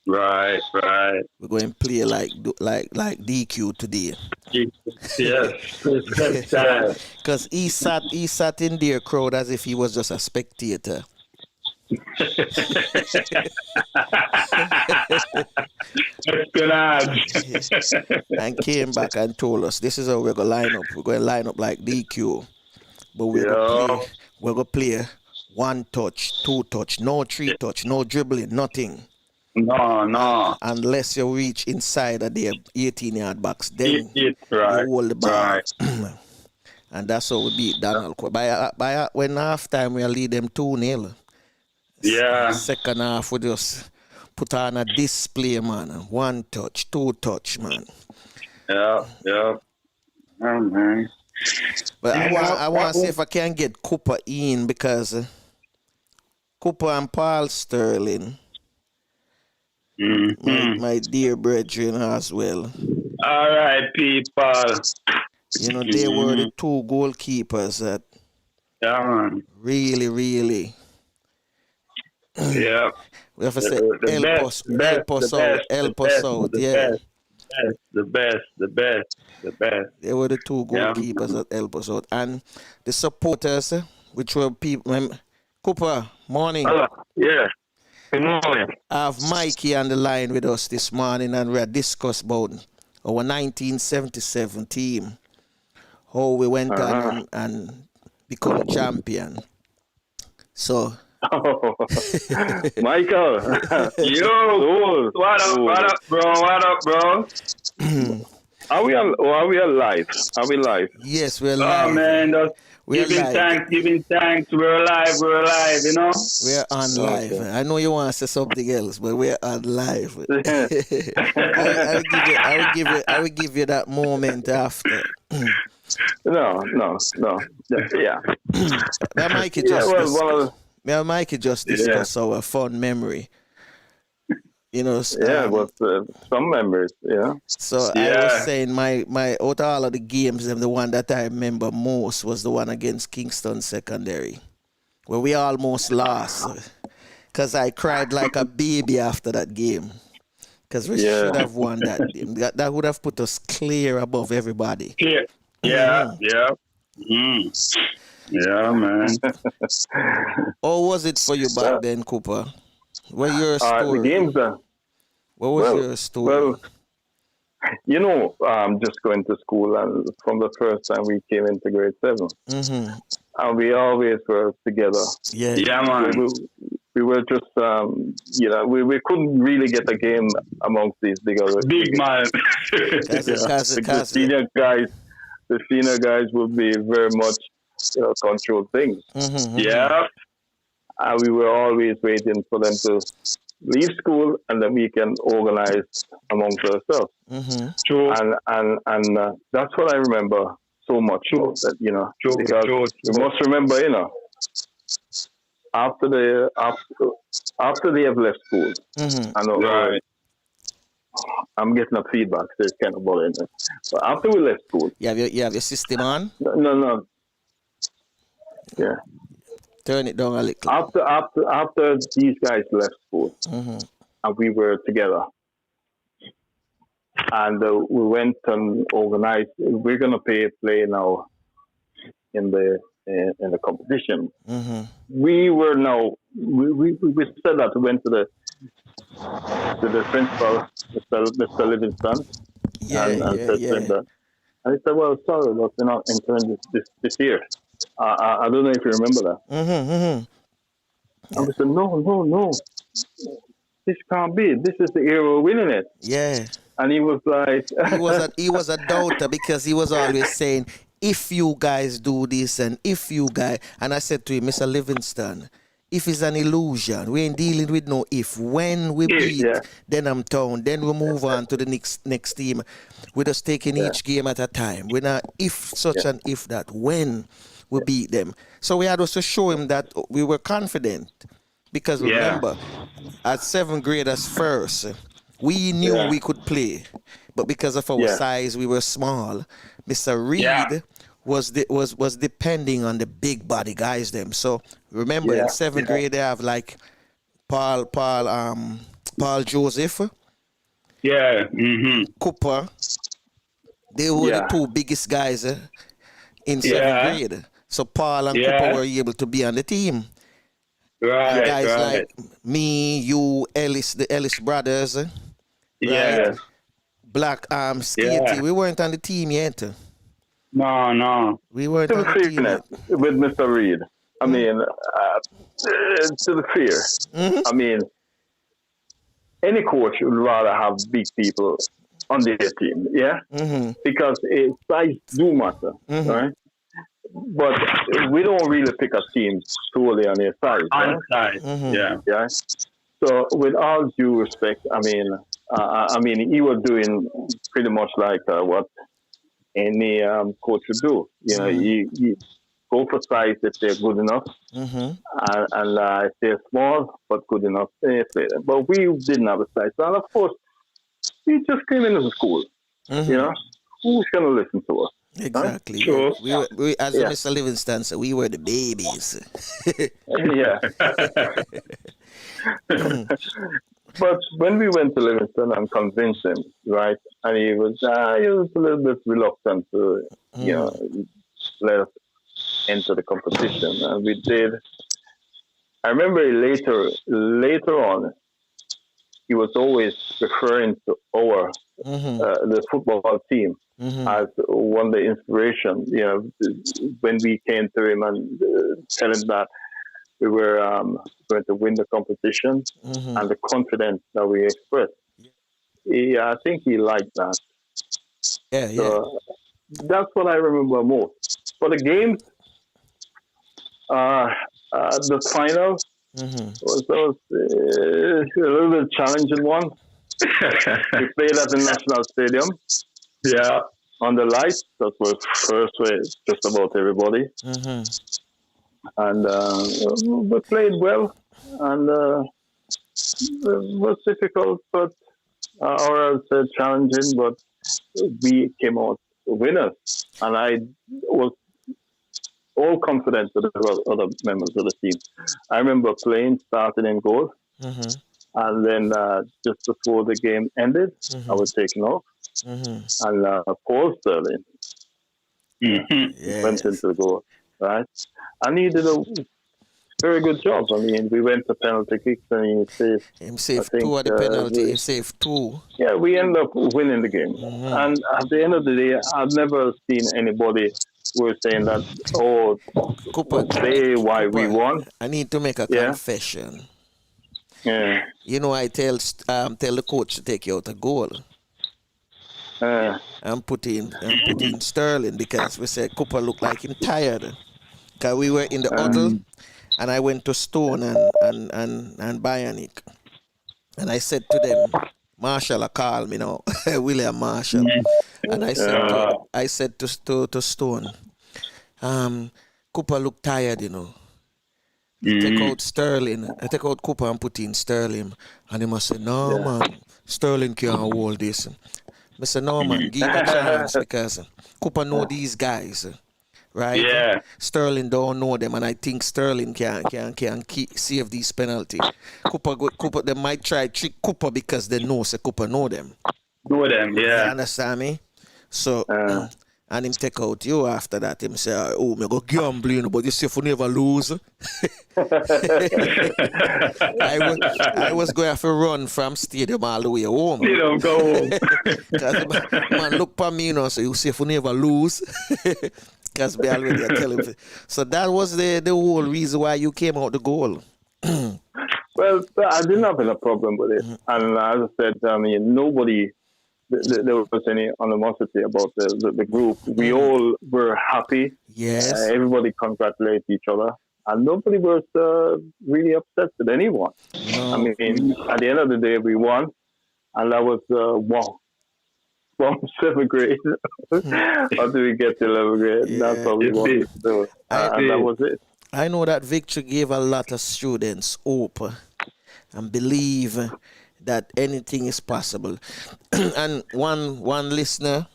Right. We're going to play like DQ today. Yes. Because he sat in their crowd as if he was just a spectator. And came back and told us, this is how we're going to line up. We're going to line up like DQ. But we're going to play 1 touch, 2 touch, no 3 touch, no dribbling, nothing. No. Unless you reach inside of their 18-yard box, then you hold the ball. Right. And that's how we beat Donald. By when half time we lead them 2-0. Yeah. Second half we just put on a display, man. 1 touch, 2 touch, man. Yeah. Oh, man. But I want to see if I can get Cooper in because Cooper and Paul Sterling, my dear brethren as well. All right, people. They were the 2 goalkeepers that really. Yeah. We have to say, help us out. Yeah. The best. They were the 2 goalkeepers that help us out. And the supporters, which were people. Cooper, morning. Yeah. Good morning. I have Mikey on the line with us this morning, and we are discussing about our 1977 team. How we went on and become champion. So. Michael. Yo. What up, bro? Are we alive? Are we live? Yes, we're Oh live. man, that's We're giving live. thanks. We're alive, you know. We're on live. Okay. I know you want to say something else, but we're on live. I will give you that moment after. No. Yeah. Now, Mikey just discuss our fun memory. You know, Yeah, but some memories, yeah. So I was saying my out of all of the games, the one that I remember most was the one against Kingston Secondary, where we almost lost. Because I cried like a baby after that game. Because we should have won that game. That would have put us clear above everybody. Yeah, man. How was it for you back then, Cooper? What your story? The games, what was your story? Well, you know, just going to school, and from the first time we came into grade 7, and we always were together. Yeah, man. We were just, we couldn't really get a game amongst these big man. The senior guys would be very much, control things. Yeah. And we were always waiting for them to leave school, and then we can organize amongst ourselves. True. And that's what I remember so much. True. That, True. because you must remember, after they have left school, I know. Right. I'm getting a feedback, so it's kind of bothering me. But after we left school, You have your system on? no. Yeah. Turn it down a little. After these guys left school, and we were together, and we went and organized. We're gonna play now in the competition. We were now. We said that we went to the principal, Mr. Livingston, and said to him that. And he said, "Well, sorry, but we're not entering this year." I don't know if you remember that. And we said, no. This can't be. This is the year we're winning it. Yeah. And he was like... he was a doubter because he was always saying, if you guys do this and if you guys... And I said to him, Mr. Livingston, if it's an illusion, we ain't dealing with no if. When we beat then I'm town, then we move on to the next team. We're just taking each game at a time. We're not if such and if that. When we beat them. So we had also show him that we were confident. Because remember, at 7th graders first, we knew we could play. But because of our size, we were small. Mr. Reid was depending on the big body guys them. So remember in 7th grade they have like Paul Joseph. Cooper. They were the two biggest guys in 7th grade. So Paul and Cooper were able to be on the team. Right, and guys like me, you, the Ellis brothers. Right? Black Skattie. We weren't on the team yet. No. We weren't on the team yet. With Mr. Reid. I mean, to the fear. I mean, any coach would rather have big people on their team, because size do matter, right? But we don't really pick a team solely on their size. Yeah. So, with all due respect, I mean, he was doing pretty much like what any coach would do. You go for size if they're good enough, and if they're small but good enough, they play them. But we didn't have a size, and of course, we just came into school. Who's gonna listen to us? Exactly. Sure. We as Mr. Livingston said, we were the babies. But when we went to Livingston and convinced him, right, and he was a little bit reluctant to, let us enter the competition, and we did. I remember later on, he was always referring to our the football team as one of the inspiration. When we came to him and tell him that we were going to win the competition and the confidence that we expressed. I think he liked that. Yeah, yeah. So that's what I remember most. For the games, the final was a little bit challenging one. We played at the National Stadium. Yeah. On the lights, that was first way, just about everybody. And we played well, and it was difficult, but or I would say challenging, but we came out winners, and I was all confident with the other members of the team. I remember playing, starting in goal, and then just before the game ended, I was taken off, and Paul Sterling went into the goal, right? And he did a very good job. I mean, we went to penalty kicks, and he saved two of the penalty. He saved two. Yeah, we ended up winning the game. And at the end of the day, I've never seen anybody who was saying that, say why we won. I need to make a confession. Yeah. You know, I tell the coach to take you out a goal. I'm putting Sterling because we said Cooper looked like him tired. Because we were in the huddle, and I went to Stone and Bionic. And I said to them, Marshall call me now, William Marshall. And I said to Stone, Cooper look tired, you know. Take out Sterling. I take out Cooper and put in Sterling. And he must say, no, man, Sterling can't hold this. I said, no, man, give him a chance because Cooper know these guys, right? Yeah. Sterling don't know them, and I think Sterling can save these penalty. Cooper, they might try trick Cooper because they know Cooper know them. Know them, yeah. You understand me? So, and him take out you after that. Him say, oh, me go gambling, but you see if you never lose. I was going to have to run from stadium all the way home. You don't go home. Because man look for me, you know, so you see if you never lose. Because we already tell him. So that was the whole reason why you came out the goal. Well, I didn't have any problem with it. And as I said, I mean, nobody... There was any animosity about the group. We all were happy. Yes. Everybody congratulated each other. And nobody was really upset with anyone. No. I mean, at the end of the day, we won. And that was, from 7th grade until we get to 11th grade. Yeah. That's what we wanted to do. And that was it. I know that victory gave a lot of students hope and believe that anything is possible. And one listener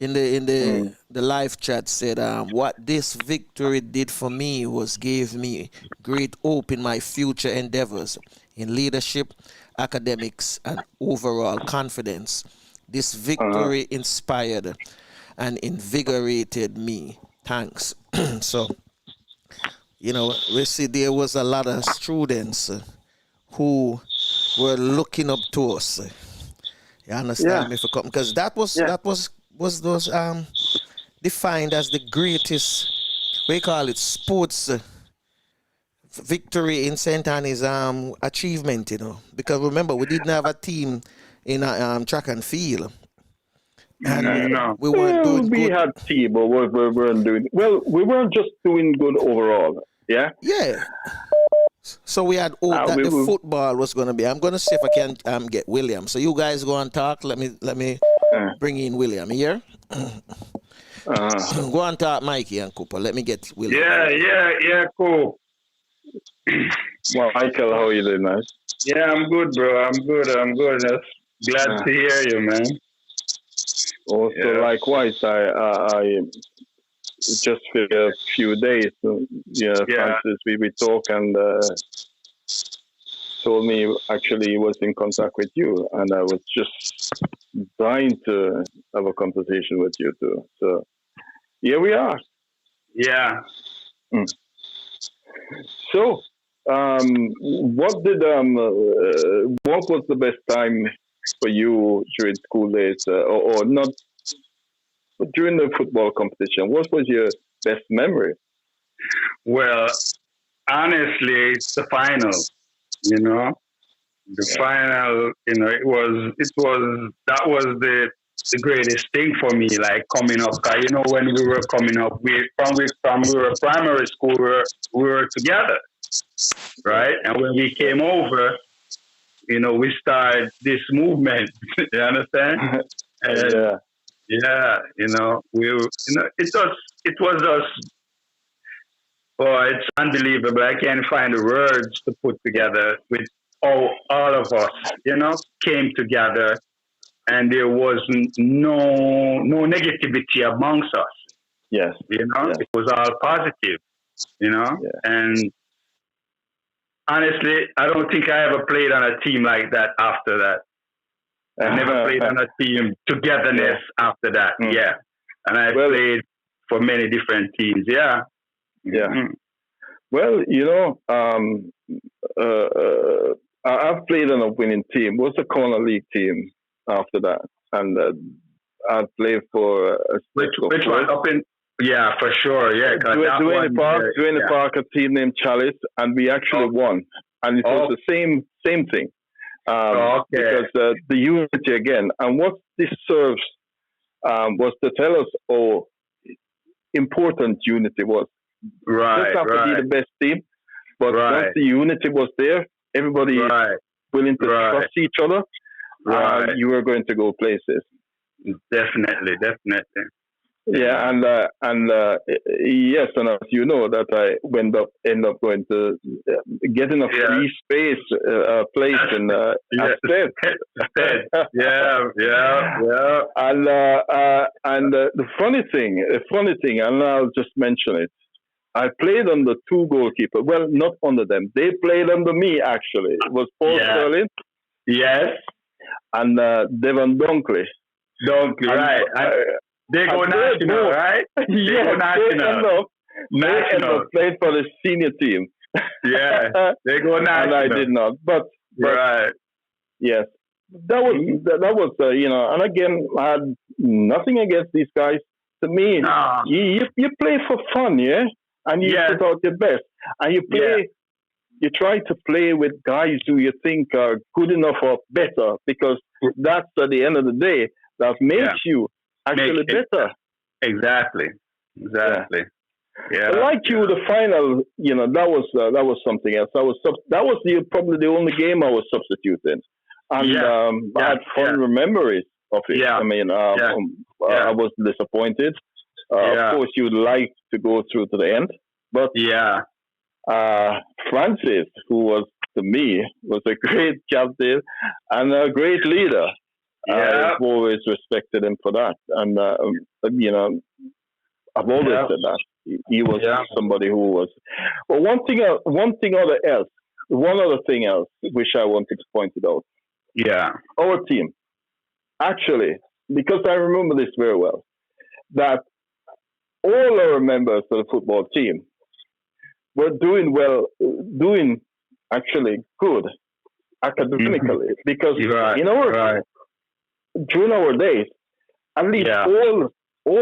in the live chat said, what this victory did for me was gave me great hope in my future endeavors in leadership, academics, and overall confidence. This victory inspired and invigorated me. Thanks. So, you know, we see there was a lot of students who were looking up to us. You understand me? Because that was defined as the greatest, we call it, sports victory in St. Annie's achievement, you know. Because remember, we didn't have a team in track and field. And no. We weren't doing good. We had team, but we weren't doing... Well, we weren't just doing good overall, yeah? Yeah. So we had hope that the football was going to be. I'm going to see if I can get William. So you guys go and talk. Let me bring in William here. Go and talk Mikey and Cooper. Let me get William. Yeah, cool. Well, Michael, how are you doing, man? Yeah, I'm good, bro. I'm good. Just glad to hear you, man. Also, likewise, I just for a few days, Francis, we talk and told me actually he was in contact with you, and I was just dying to have a conversation with you too. So here we are. Yeah. So, what was the best time for you during school days, or not? During the football competition, what was your best memory? Well, honestly, it's the final. You know, the final. You know, that was the greatest thing for me, like coming up. 'Cause, you know, when we were coming up, we were primary school, we were together, right? And when we came over, you know, we started this movement. You understand? And yeah, you know, it was us. Oh, it's unbelievable. I can't find the words to put together with all of us, you know, came together, and there was no negativity amongst us. Yes. You know, it was all positive, you know, and honestly, I don't think I ever played on a team like that after that. I never played on a team togetherness after that. Yeah. And I played for many different teams. Yeah. Yeah. Mm-hmm. Well, you know, I've played on a winning team. It was a corner league team after that. And I played for which one? Up in, yeah, for sure. Yeah. Duane the Park, a team named Chalice, and we actually won. And it was the same thing. Because the unity again. And what this serves was to tell us how important unity was. Right. Just have to be the best team, but once the unity was there, everybody willing to trust each other. You were going to go places. Definitely. Yeah, and yes, and as you know, that I end up going to getting a free space place in Stead. Yeah. And the funny thing, and I'll just mention it. I played under two goalkeepers. Well, not under them. They played under me, actually. It was Paul Sterling. Yes. And Devon Dunkley. Right. They go national, right? They end up playing for the senior team. Yeah. They go national. And I did not. But yes. That was you know, and again, I had nothing against these guys. To me, you play for fun, yeah? And you put out your best. And you play, you try to play with guys who you think are good enough or better, because that's at the end of the day, that makes you actually better. Exactly. Yeah. Like you, the final, you know, that was something else. That was probably the only game I was substituting. And I had fun memories of it. Yeah. I mean, I was disappointed. Of course, you'd like to go through to the end, but Francis, who was to me was a great captain and a great leader. I've always respected him for that, and you know, I've always said that he was somebody who was. But one other thing else, which I wanted to point it out. Yeah, our team, actually, because I remember this very well, that all our members of the football team were doing actually good academically, because during our days, at least all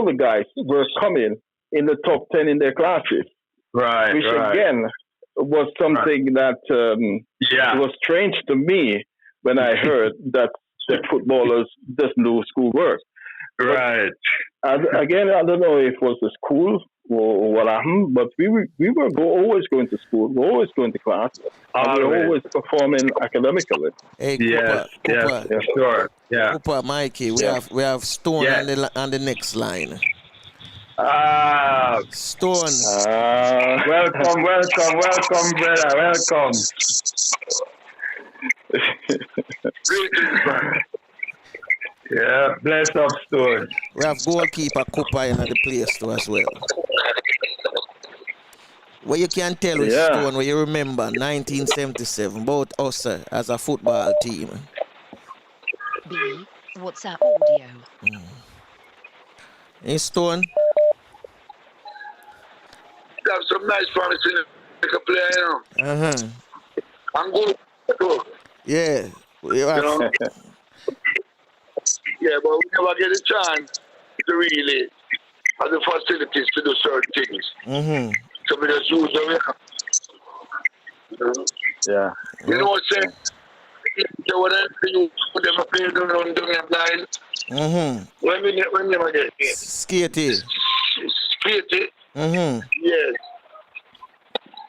the guys were coming in the top 10 in their classes, which again was something that was strange to me when I heard that the footballers doesn't do schoolwork. Right. Again, I don't know if it was the school or what happened, but we were always going to school, we were always going to class, and we were always performing academically. Hey, Cooper, sure. Yeah. Cooper, Mikey, we have Stone on the next line. Stone. Welcome, brother. Welcome. Yeah, bless up, Stone. We have goalkeeper Cooper in the place too as well. What you can tell with Stone, what you remember 1977 about us as a football team. B, WhatsApp audio. Hey, Stone. Have some nice promising player, you know. I'm good. Yeah. You know? Yeah, but we never get a chance to really have the facilities to do certain things. So we just use them, Yeah. You know what I'm saying? you put them up here down the line. When them again? Skattie. Skattie. Yes.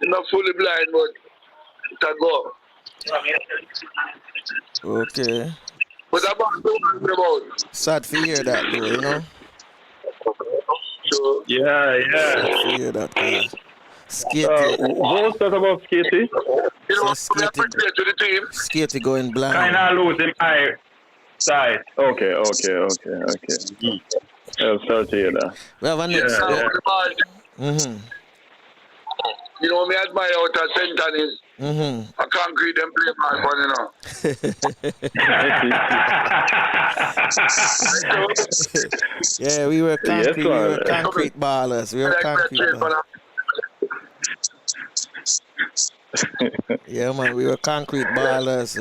Not fully blind, but to go. Okay. But about. Sad to hear that, though, you know? So, Yeah. Sad to hear that, Skattie. What was that about Skattie? you know, we appreciate to the team. Skattie going blind. Kind of losing my side. Okay. Sorry to hear that. We have a next. You know, me admire out at St. Annie's. A concrete them play man for, you know. Yeah, we were concrete ballers. We were concrete ballers. Yeah, man, we were concrete ballers.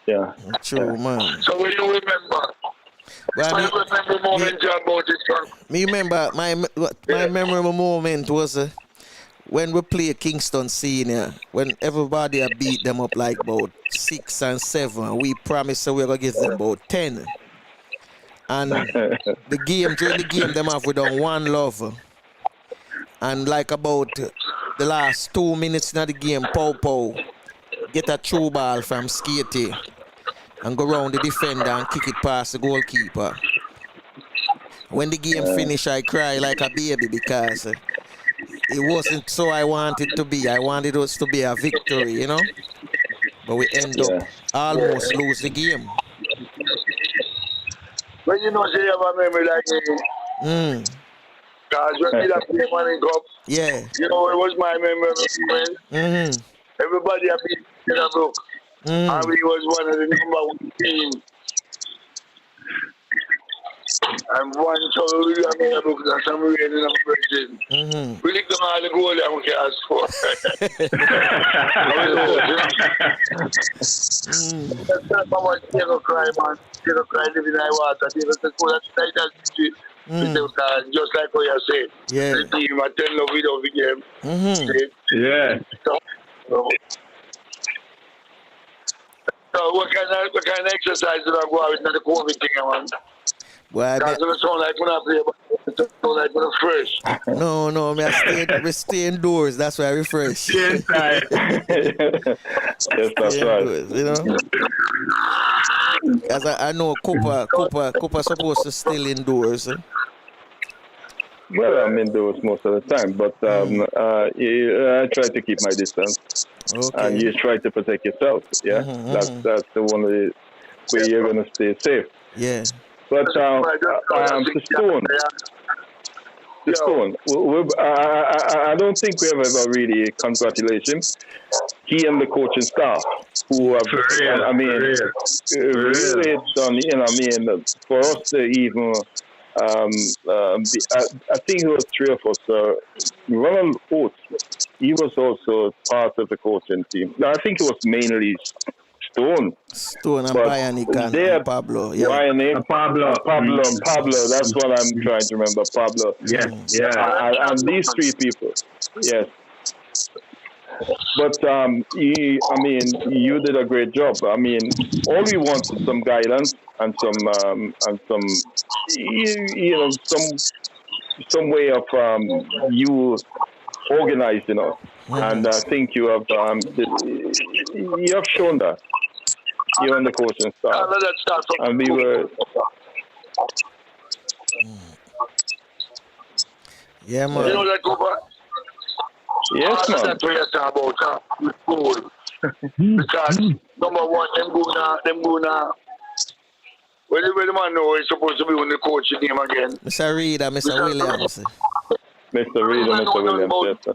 Yeah. True, man. So when you remember? Me remember my memorable moment was when we played Kingston Senior, when everybody had beat them up like about 6 and 7. We promised we were gonna give them about 10. And during the game, them have we done 1-0. And like about the last 2 minutes in the game, Pow get a through ball from Skattie and go round the defender and kick it past the goalkeeper. When the game finished, I cried like a baby because it wasn't so I wanted to be. I wanted us to be a victory, you know? But we end up almost lose the game. When you know, say you have a memory like me. Because when we have play Money Cup, you know, it was my memory. Everybody had been in a book. And we was one of the number 1 team. And one trouble we have in a book and some rain in our bridges. We lick them all the goal and we can ask for. That's how much they go cry, man. They go cry living in water. They go to school and like that street. Just like what you said. The team at 10 love without the game. So what kind of exercise do I go out with the COVID thing, man? Well, because it sound like when I play, it sound like when I'm fresh. No, we stay indoors. That's why I refresh. Yes, that's right. You know, as I know, Cooper supposed to still indoors. Well, I'm indoors most of the time, but I try to keep my distance. Okay. And you try to protect yourself. Yeah, that's the only way you're gonna stay safe. Yeah. But to Stone, I don't think we have ever really congratulated him. He and the coaching staff who have, really done. You know, for us to even. I think it was 3 of us. Ronald Oates, he was also part of the coaching team. No, I think it was mainly Stone and Bionic and Pablo. Yeah. Bionic, Pablo. That's what I'm trying to remember. Pablo. And these 3 people. Yes. But you did a great job. I mean, all we want is some guidance and some some way of you organizing us. And I think you have shown that. You're on the coaching staff, and we were. Yeah, man. You know that, Cooper? Yes, man. That's what you're talking about, school. Because, number one, them gonna, when the man know he's supposed to be on the coaching team again. Mr. Reid and Mr. Williams. Mr. Reid and Mr. Williams, yes,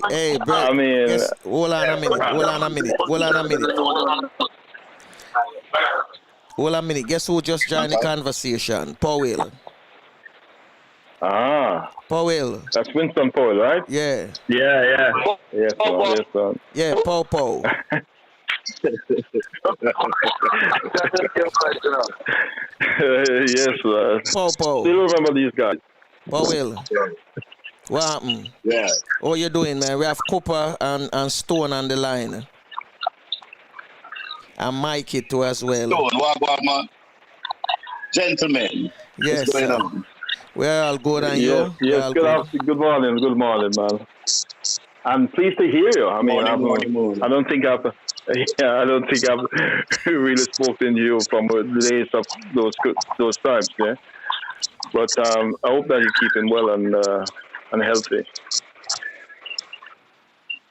Hey, bro. I mean, hold on a minute. Guess who just joined the conversation? Powell. Powell. That's Winston Powell, right? Yeah. Yes, man. Yeah, Pow. Yes, man. Popo. Still remember these guys. Powell. What happened? Yeah. How you doing, man? We have Cooper and Stone on the line. And Mikey too as well. Stone, what, man? Gentlemen. Yes, what's going on? We're all good, and Yes, you? yes. Good morning, man. I'm pleased to hear you. I mean, morning. I don't think I've really spoken to you from the days of those times, yeah. But I hope that you're keeping well and healthy.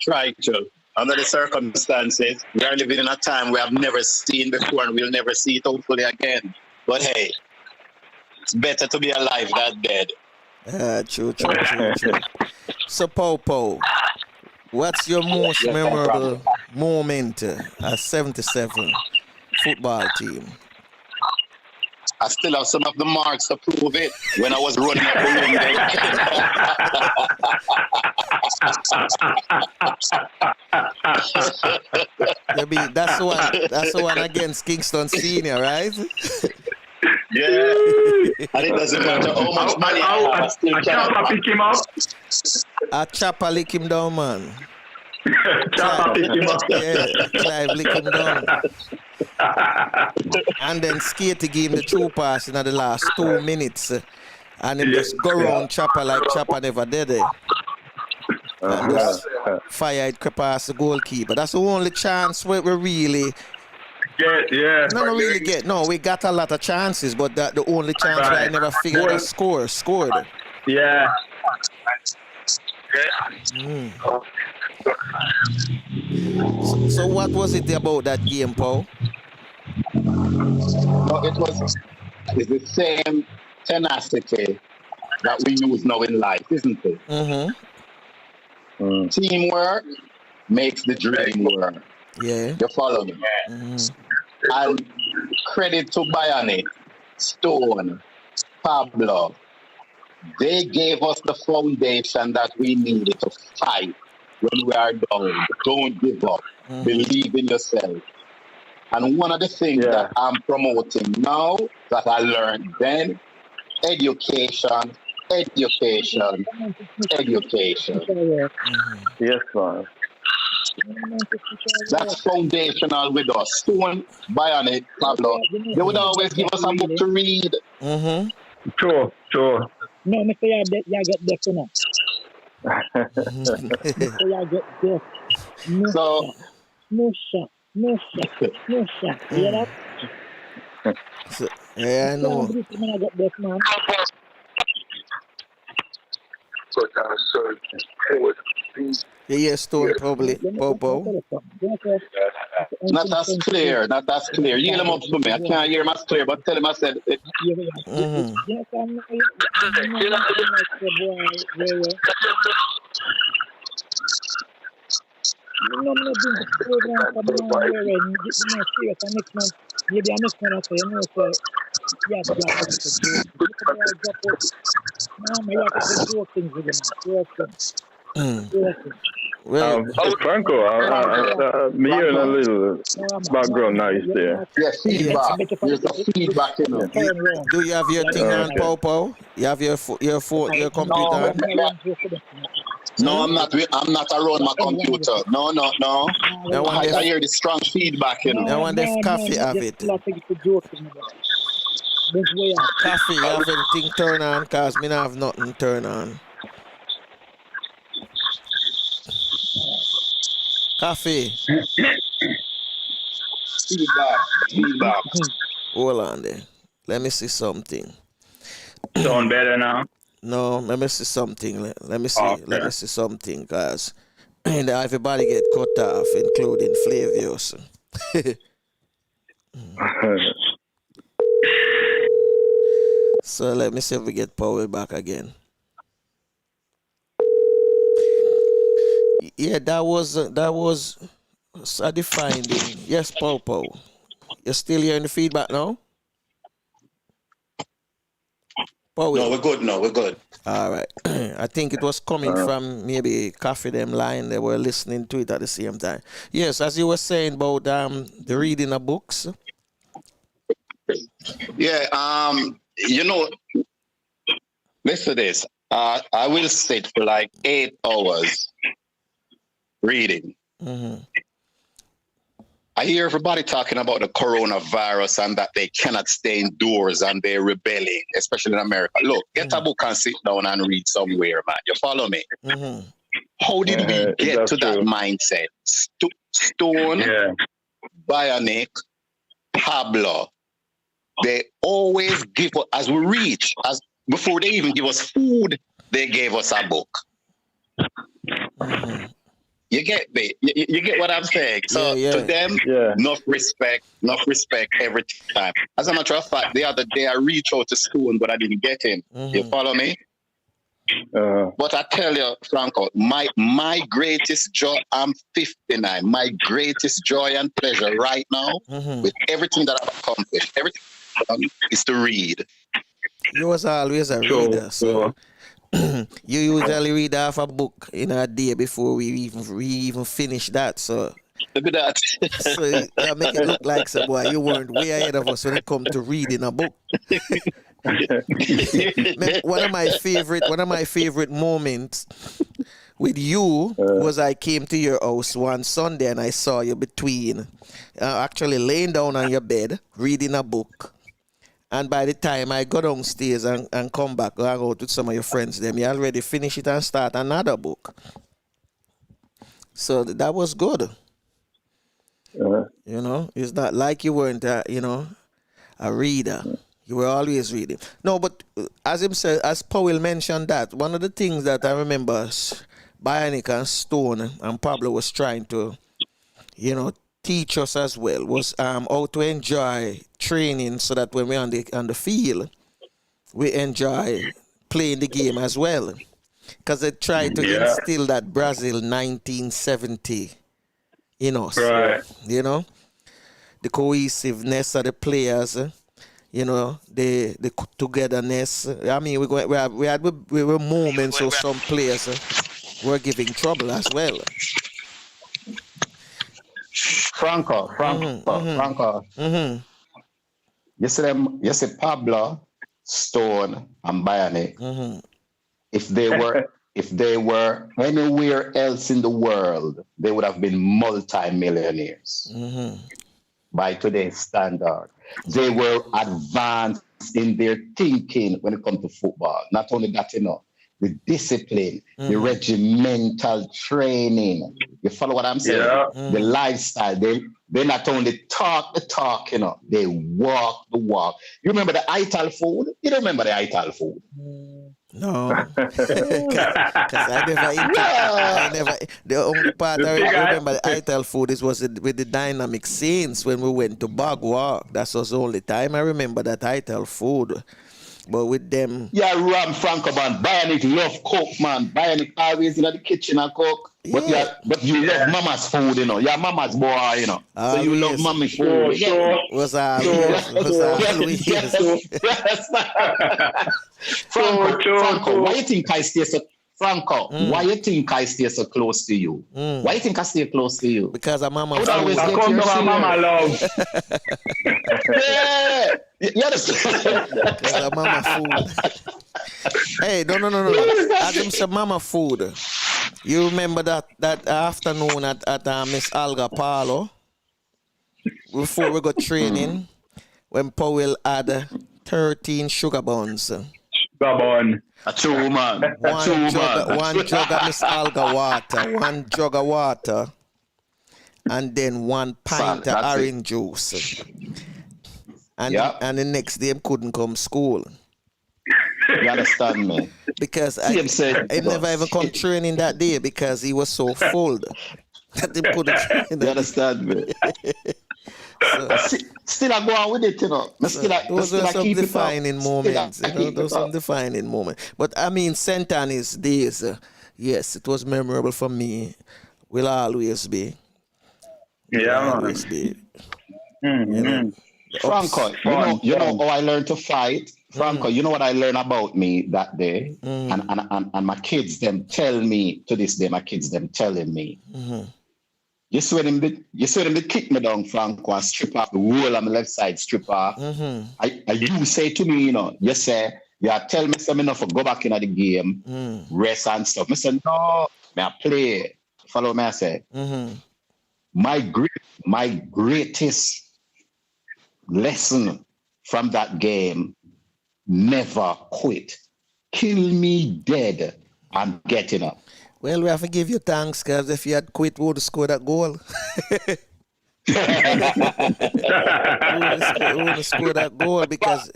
Try to. Under the circumstances, we are living in a time we have never seen before, and we'll never see it hopefully again. But hey, it's better to be alive than dead. True. So, Popo, what's your most memorable moment as 77 football team? I still have some of the marks to prove it when I was running up the room. That's the one against Kingston Senior, right? Yeah. And it doesn't matter how much money I still Chopper pick him up. A chopper lick him down, man. Chopper pick him up. Yeah, Clive lick him down. And then Skattie give him the true pass in the last 2 minutes. And then just go around Chopper like Chopper never did it. And just fire it past the goalkeeper. That's the only chance we really... No, really get. No, we got a lot of chances, but that the only chance where I never figured out scored. Yeah. So what was it about that game, Paul? No, it's the same tenacity that we use now in life, isn't it? Teamwork makes the dream work. Yeah. You follow me? And credit to Bionic, Stone, Pablo. They gave us the foundation that we needed to fight when we are down. Don't give up. Believe in yourself. And one of the things that I'm promoting now that I learned then, education. Yes, man. That's foundational with us. Stone, Bionic, Pablo. They would always give us a book to read. Sure. No, Mr. You get deaf enough. Mr. You get deaf. No shot. You hear that? Yeah, I know. I get deaf, man. Yeah, Stone probably. Popo. Not as clear. Yell him up to me. I can't hear him as clear, but tell him I said it. Well, Franco, I'm hearing a little background noise there. Yes, feedback. There's a feedback in it. Do you have your thing on, Popo? You have your phone, your computer on? No, I'm not around my computer. No. I hear the strong feedback, you know. I wonder if Coffee have it. Coffee, you have anything turn on? Because me not have nothing turn on. Coffee. Feedback. Hold on there. Let me see something. Sound better now? No, let me see something. Let me see something, guys. And everybody get cut off, including Flavius. So let me see if we get Powell back again. Yeah, that was satisfying. Yes, Popo. You're still hearing the feedback now? Powell. No, we're good. No, we're good. All right. I think it was coming from maybe Cafe Them Line. They were listening to it at the same time. Yes, as you were saying about the reading of books. Yeah, listen to this. I will sit for like 8 hours reading. Mm-hmm. I hear everybody talking about the coronavirus and that they cannot stay indoors and they're rebelling, especially in America. Look, get a book and sit down and read somewhere, man. You follow me? Mm-hmm. How did we get to that mindset? Stone, Bionic, Pablo, they always give us, as we reach, as before they even give us food, they gave us a book. Mm-hmm. You get me? You get what I'm saying? So to them, enough respect every time. As a matter of fact, the other day I reached out to Stone, but I didn't get him. Mm-hmm. You follow me? But I tell you, Franco, my greatest joy, I'm 59, my greatest joy and pleasure right now, with everything that I've accomplished, everything is to read. You was always a reader, so you usually read half a book in a day before we even finish that. So look at that. So you make it look like some boy you weren't way ahead of us when it come to reading a book. One of my favorite moments with you was I came to your house one Sunday and I saw you between actually laying down on your bed reading a book. And by the time I go downstairs and come back, I go to some of your friends, them you already finish it and start another book. So that was good. You know, it's not like you weren't, a reader. You were always reading. No, but as Powell mentioned that, one of the things that I remember Bionic and Stone and Pablo was trying to, teach us as well was how to enjoy training so that when we're on the field, we enjoy playing the game as well. Because they tried to instill that Brazil 1970 in us. Right. The cohesiveness of the players, the togetherness. I mean, we were moments of some players were giving trouble as well. Franco. You see Pablo, Stone, and Bionic. If they were anywhere else in the world, they would have been multi-millionaires by today's standard. They were advanced in their thinking when it comes to football. Not only that, the discipline, the regimental training. You follow what I'm saying? Yeah. The lifestyle. They not only talk the talk, they walk the walk. You remember the Ital food? You don't remember the Ital food? No. Because I never eat the only part I remember the Ital food was with the Dynamic Saints when we went to Bog Walk. That was the only time I remember that Ital food. But with them... Yeah, Franco, man. Bionic love cook, man. Bionic always in the kitchen and cook. Yeah. But you love mama's food, You're mama's boy, So you love mommy's food. Was always. Franco, why you think I stay so... Franco, why you think I stay so close to you? Why you think I stay close to you? Because of mama food. I come to my mama love. Yeah. You understand? Because of mama food. Hey, no. As him say mama food. You remember that afternoon at Miss Alga Parlo? Before we got training, when Powell had 13 sugar buns. A true man. One jug of Miss Alga water, and then 1 pint of orange juice. And the next day he couldn't come school. You understand me? Because I never even come training that day because he was so full that he couldn't train. You understand me? Still I go on with it, Those are some defining moments. Those are some defining moments. But I mean, St. Annie's days, yes, it was memorable for me. Will always be. Always be. Franco, you know how I learned to fight? Franco, you know what I learned about me that day? And my kids, them tell me, to this day, my kids, them telling me, you saw them kick me down, Franco, and strip off the whole of my left side, strip off. You say to me, you say, tell me something enough for go back into the game, rest and stuff. I said, no, I play. Follow me, I say. My greatest lesson from that game, never quit. Kill me dead, I'm getting up. Well, we have to give you thanks, because if you had quit, we would have scored that goal. We would have scored that goal because...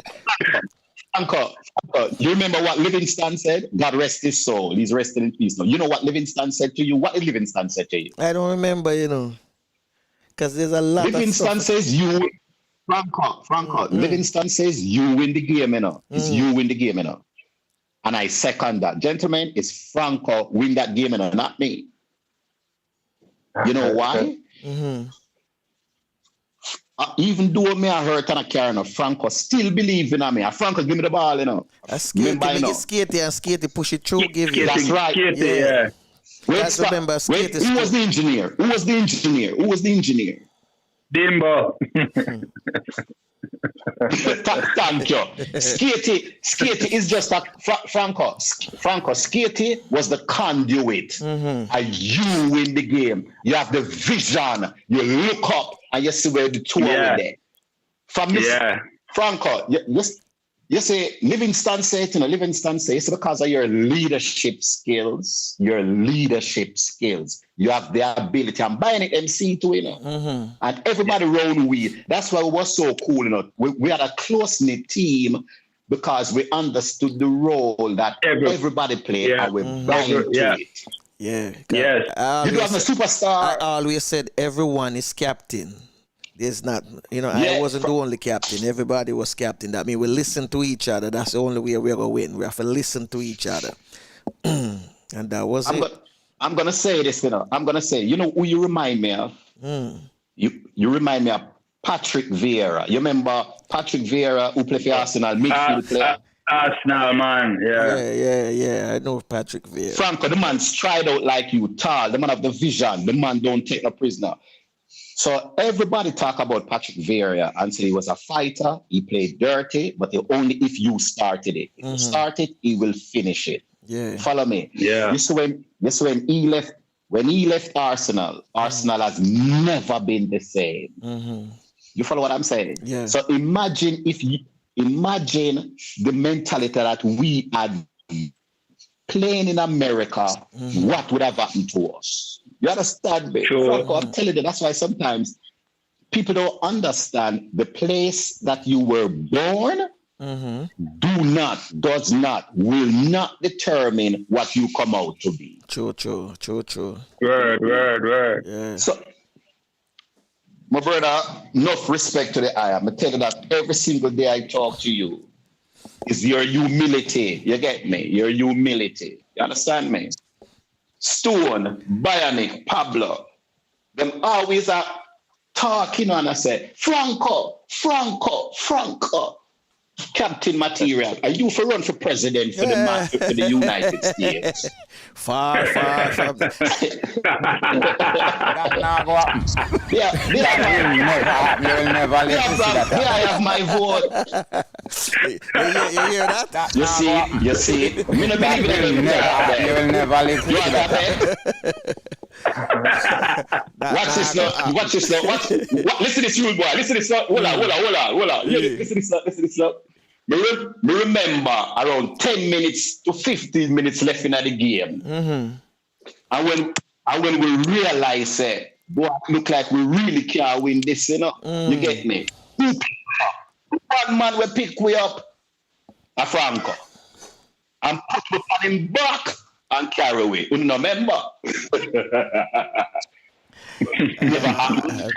Franco, you remember what Livingston said? God rest his soul. He's resting in peace now. You know what Livingston said to you? What did Livingston say to you? I don't remember, because there's a lot Livingston of stuff. says you... Franco, Livingston says you win the game, It's you win the game, And I second that. Gentlemen, it's Franco win that game, not me. You know why? Even though me I hurt and I carry, Franco still believe in me. Franco give me the ball, Skattie push it through, give you. That's right. Yeah. Who was the engineer? Who was the engineer? Dimbo. Thank you. Skattie is just a Franco. Skattie was the conduit. And you win the game. You have the vision. You look up and you see where the two are there. From this, Franco, you say Livingston say it, Livingston say it's because of your leadership skills. You have the ability. I'm buying it MC to and everybody around we. That's why it was so cool, We had a close-knit team because we understood the role that everybody played and we buying to it. Yeah. Yes. You have a superstar. I always said everyone is captain. There's not, I wasn't the only captain. Everybody was captain. That means we listen to each other. That's the only way we're going to win. We have to listen to each other. And that was it. I'm going to say this, I'm going to say, who you remind me of? You remind me of Patrick Vieira. You remember Patrick Vieira who played for Arsenal, midfield player? Arsenal, man. Yeah. I know Patrick Vieira. Franco, the man stride out like you, tall. The man have the vision. The man don't take no prisoner. So everybody talk about Patrick Vieira and say he was a fighter. He played dirty, but only if you started it. If you start it, he will finish it. Yeah. Follow me. Yeah. This when he left Arsenal, Arsenal has never been the same. You follow what I'm saying? Yeah. So imagine the mentality that we had playing in America, what would have happened to us? You understand me? Sure. Franco, I'm telling you, that's why sometimes people don't understand the place that you were born will not determine what you come out to be. True. Word. Yeah. So, my brother, enough respect to the I am. I tell you that every single day I talk to you is your humility. You get me? Your humility. You understand me? Stone, Bionic, Pablo, them always are talking and I say, Franco, Captain Material. Are you for run for president for the United States? Far from That now go up. You'll never live to see that. Here I have my vote. You hear that? You see. Me no believe in You'll never live to see that. Watch this now. Listen to this, you boy. Listen to this. Hold on. Listen to this. Me remember around 10 minutes to 15 minutes left in the game. And when we realize it, boy, look like we really can't win this, You get me? One man will pick we up, a Franco, and put we on him back and carry away. You remember? Never happened.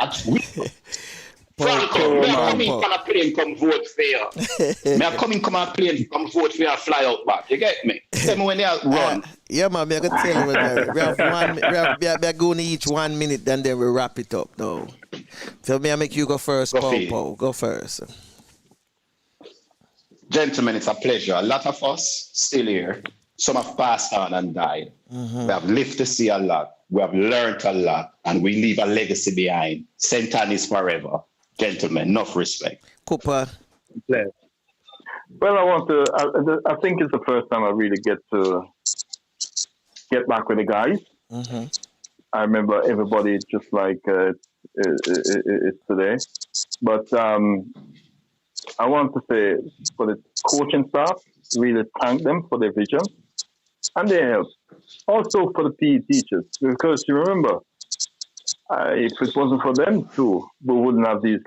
Franco, me are coming from a plane, come vote for you. Me are coming from a plane, come vote for you, fly out back. You get me? Tell me when they run. Yeah, man, I can tell you. We are going to each 1 minute, and then we wrap it up. No. So me, I make you go first, Paul. Go first. Gentlemen, it's a pleasure. A lot of us still here. Some have passed on and died. We have lived to see a lot. We have learned a lot. And we leave a legacy behind. St. Anne's forever. Gentlemen, enough respect. Cooper. Well, I think it's the first time I really get back with the guys. I remember everybody just like it's today. But I want to say for the coaching staff, really thank them for their vision and their help. Also for the PE teachers, because you remember, if it wasn't for them too, we wouldn't have these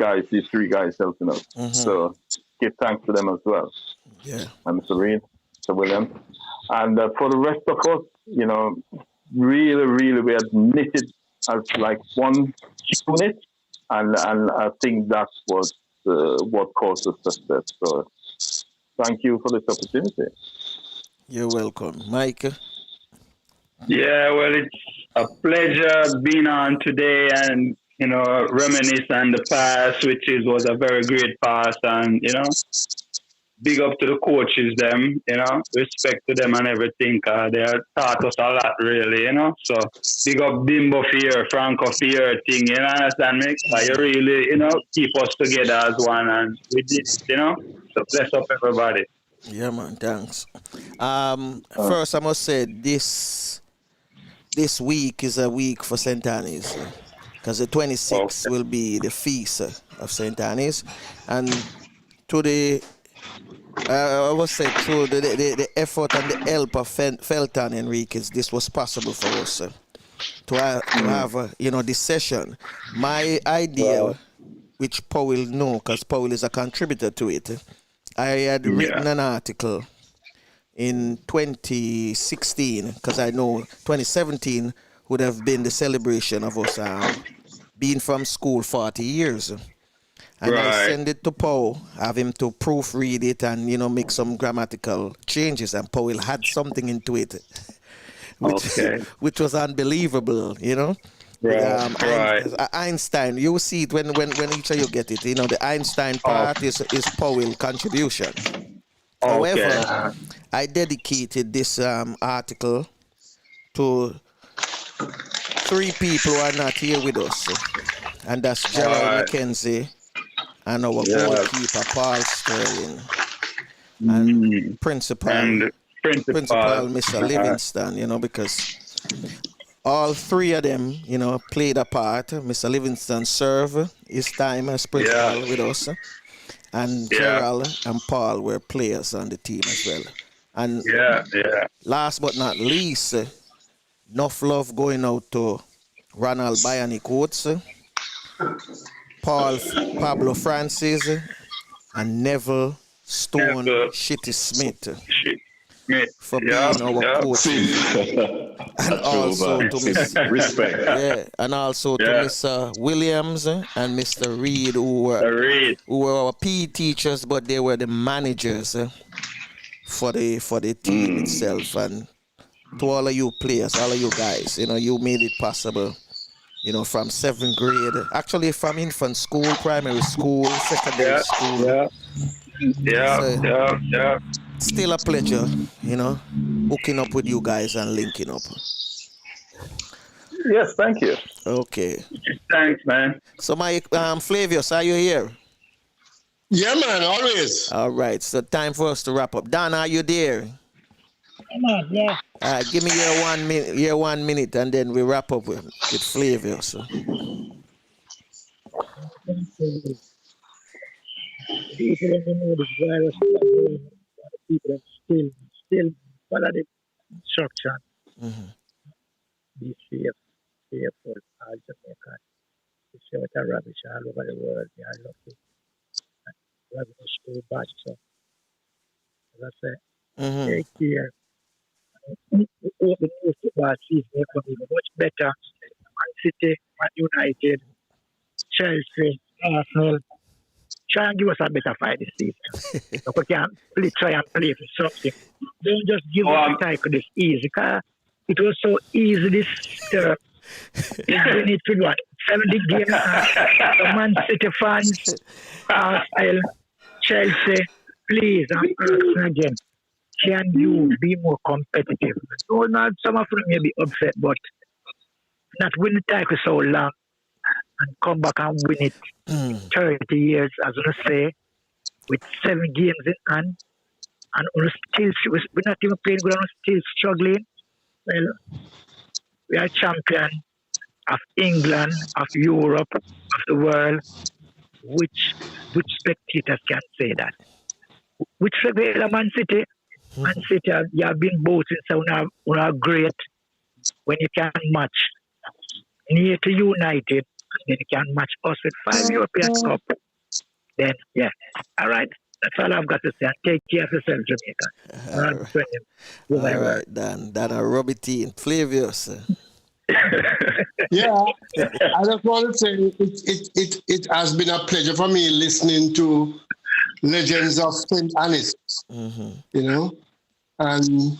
three guys helping us. So give thanks to them as well. Yeah. And Mr. Reid, Mr. Williams. And for the rest of us, you know, really, really, we had knitted as like one unit. And I think that was what caused the success. So thank you for this opportunity. You're welcome. Mike? Yeah, well, it's a pleasure being on today and, you know, reminisce on the past, which was a very great past. And, you know, big up to the coaches, them, you know, respect to them and everything. They have taught us a lot, really, you know. So big up Bimbo for your, Franco for your thing, you know, understand me? You really, you know, keep us together as one. And we did, you know, so bless up everybody. Yeah, man, thanks. First, I must say this week is a week for St. Anne's because the 26th will be the feast of St. Anne's, and to the I would say through the effort and the help of Felton Enriquez, this was possible for us to have you know, this session. My idea, which Powell know, because Powell is a contributor to it. I had written an article in 2016 because I know 2017 would have been the celebration of us being from school 40 years. And I send it to Paul, have him to proofread it and, you know, make some grammatical changes. And Paul had something into it, which was unbelievable, you know. Einstein, you will see it when each of you get it. You know, the Einstein part is Powell's contribution. However, I dedicated this article to three people who are not here with us, and that's Gerald McKenzie and our goalkeeper Paul Sterling and principal Mr. Livingston. You know, because all three of them, you know, played a part. Mr. Livingston served his time as principal with us. And Gerald and Paul were players on the team as well. And last but not least, enough love going out to Ronald Bionic Oates, Pablo Francis, and Neville Stone Shitty Smith. For being our coach, and also to Mr. Respect. And also to Mr. Williams and Mr. Reid, who were our PE teachers, but they were the managers for the team itself. And to all of you players, all of you guys, you know, you made it possible. You know, from 7th grade, actually from infant school, primary school, secondary school. Still a pleasure, you know, hooking up with you guys and linking up. Yes, thank you. Okay. Thanks, man. So, my Flavius, are you here? Yeah, man, always. All right, so time for us to wrap up. Dan, are you there? Yeah. Give me your 1 minute, and then we wrap up with Flavius. People don't know this virus. People still follow the instruction. Be safe for all Jamaica. We see what a rubbish all over the world. They are lucky. Rubbish too bad. So, as I say, take care. The new football season will come even much better. Man City, Man United, Chelsea, Arsenal. Try and give us a better fight this season. So we can try and play for something. Don't just give us a title this easy. Because it was so easy this term. We need to do what? 70 games. The Man City fans, Arsenal, Chelsea, please, I'm asking again. Can you be more competitive? So not some of them may be upset, but not win the title so long and come back and win it 30 years, as I say, with 7 games in hand, and we're not even playing good, and we're still struggling. Well, we are champion of England, of Europe, of the world. Which spectators can say that? Which spectator Man City? Man City, you have been boasting, so we are great when you can match near to United, and then you can match us with 5 European Cup. Then, yeah, all right. That's all I've got to say. Take care of yourself, Jamaica. All right, Dan. Dan a rubby team. Flavius. Yeah, I just want to say it has been a pleasure for me listening to legends of St. Annis, you know, and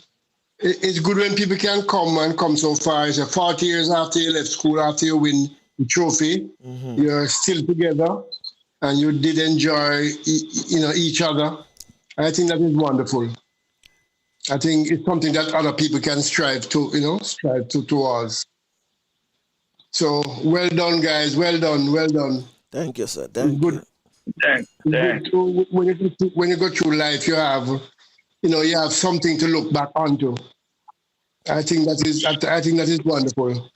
it's good when people can come so far. It's 40 years after you left school, after you win the trophy, you're still together, and you did enjoy, each other. I think that is wonderful. I think it's something that other people can strive towards. So well done, guys. Well done. Thank you, sir. Thank you. Thanks. When you go through life, you have something to look back onto. I think that is wonderful.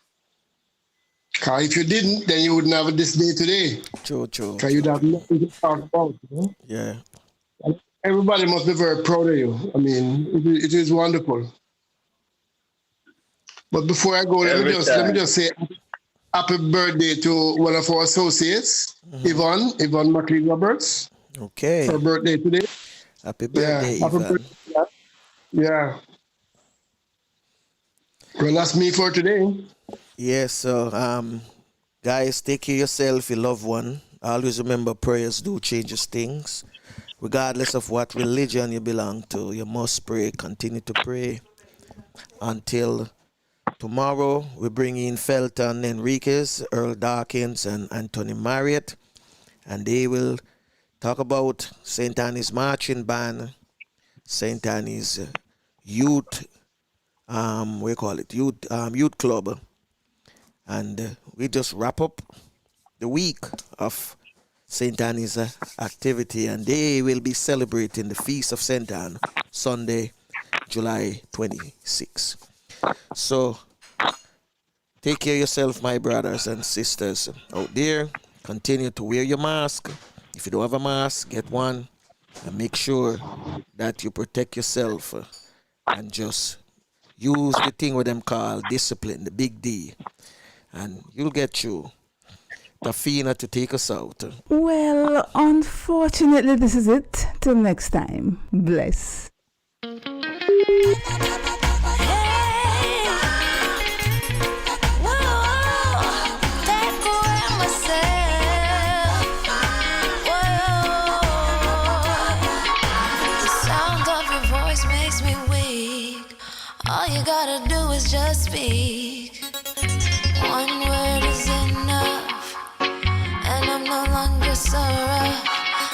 Because if you didn't, then you wouldn't have this day today. True. Because you'd have nothing to talk about. Yeah. Everybody must be very proud of you. I mean, it is wonderful. But before I go, let me just say happy birthday to one of our associates, Yvonne McLean Roberts. Okay. Her birthday today. Happy birthday, happy Yvonne. birthday. Yeah. Well, that's me for today. Yes, so guys, take care of yourself, your loved one. Always remember, prayers do changes things. Regardless of what religion you belong to, you must pray. Continue to pray until tomorrow. We bring in Felton Enriquez, Earl Dawkins, and Anthony Marriott, and they will talk about St. Annie's Marching Band, St. Annie's Youth, Youth Club, and we just wrap up the week of St. Annie's activity, and they will be celebrating the Feast of St. Anne Sunday, July 26. So take care of yourself, my brothers and sisters out there. Continue to wear your mask. If you don't have a mask, get one, and make sure that you protect yourself and just use the thing what them call discipline, the big D, and you'll get through. Tafina to take us out. Well, unfortunately, this is it. Till next time. Bless. All you gotta do is just speak. One word is enough, and I'm no longer so rough.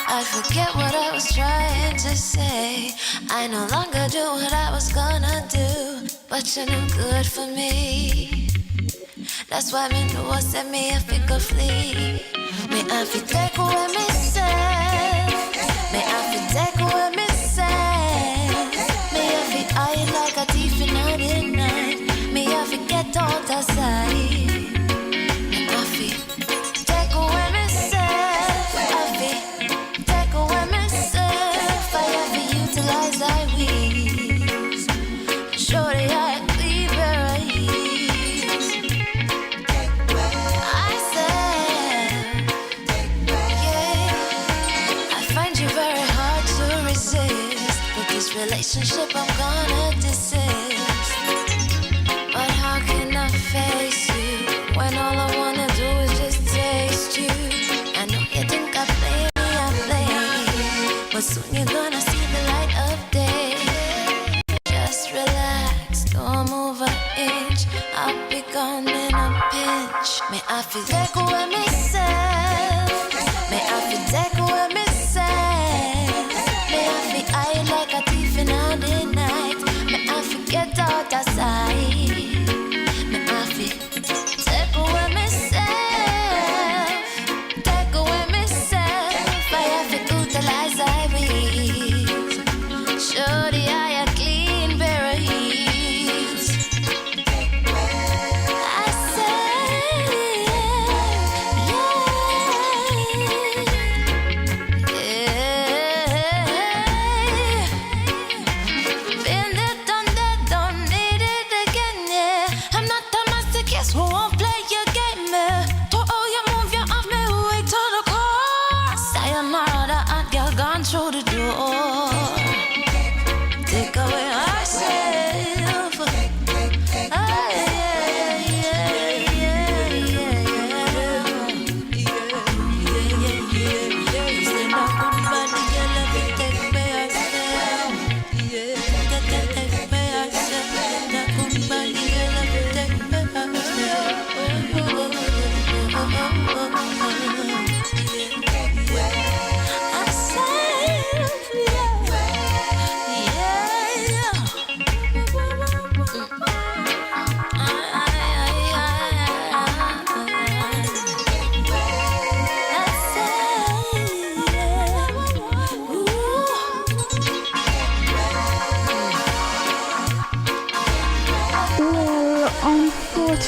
I forget what I was trying to say. I no longer do what I was gonna do, but you're no good for me. That's why me know I said me if it could flee. Me I fi take away myself. Me I fi take away myself. Me I fi hide like a thief in the night. Me I fi get out of sight. Me I fi take away myself. I fi take away myself. I have to utilize I wings. Show the eye cleave where I is. I said, yeah, I find you very hard to resist. But this relationship I'm gonna desist. But how can I face you when all I wanna do is just taste you? I know you think I play me, I play, but soon you're gonna see the light of day. Just relax, don't move an inch. I'll be gone in a pinch. May I feel take away myself. May I feel take away myself. May I feel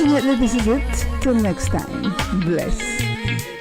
Unfortunately, this is it. Till next time. Bless.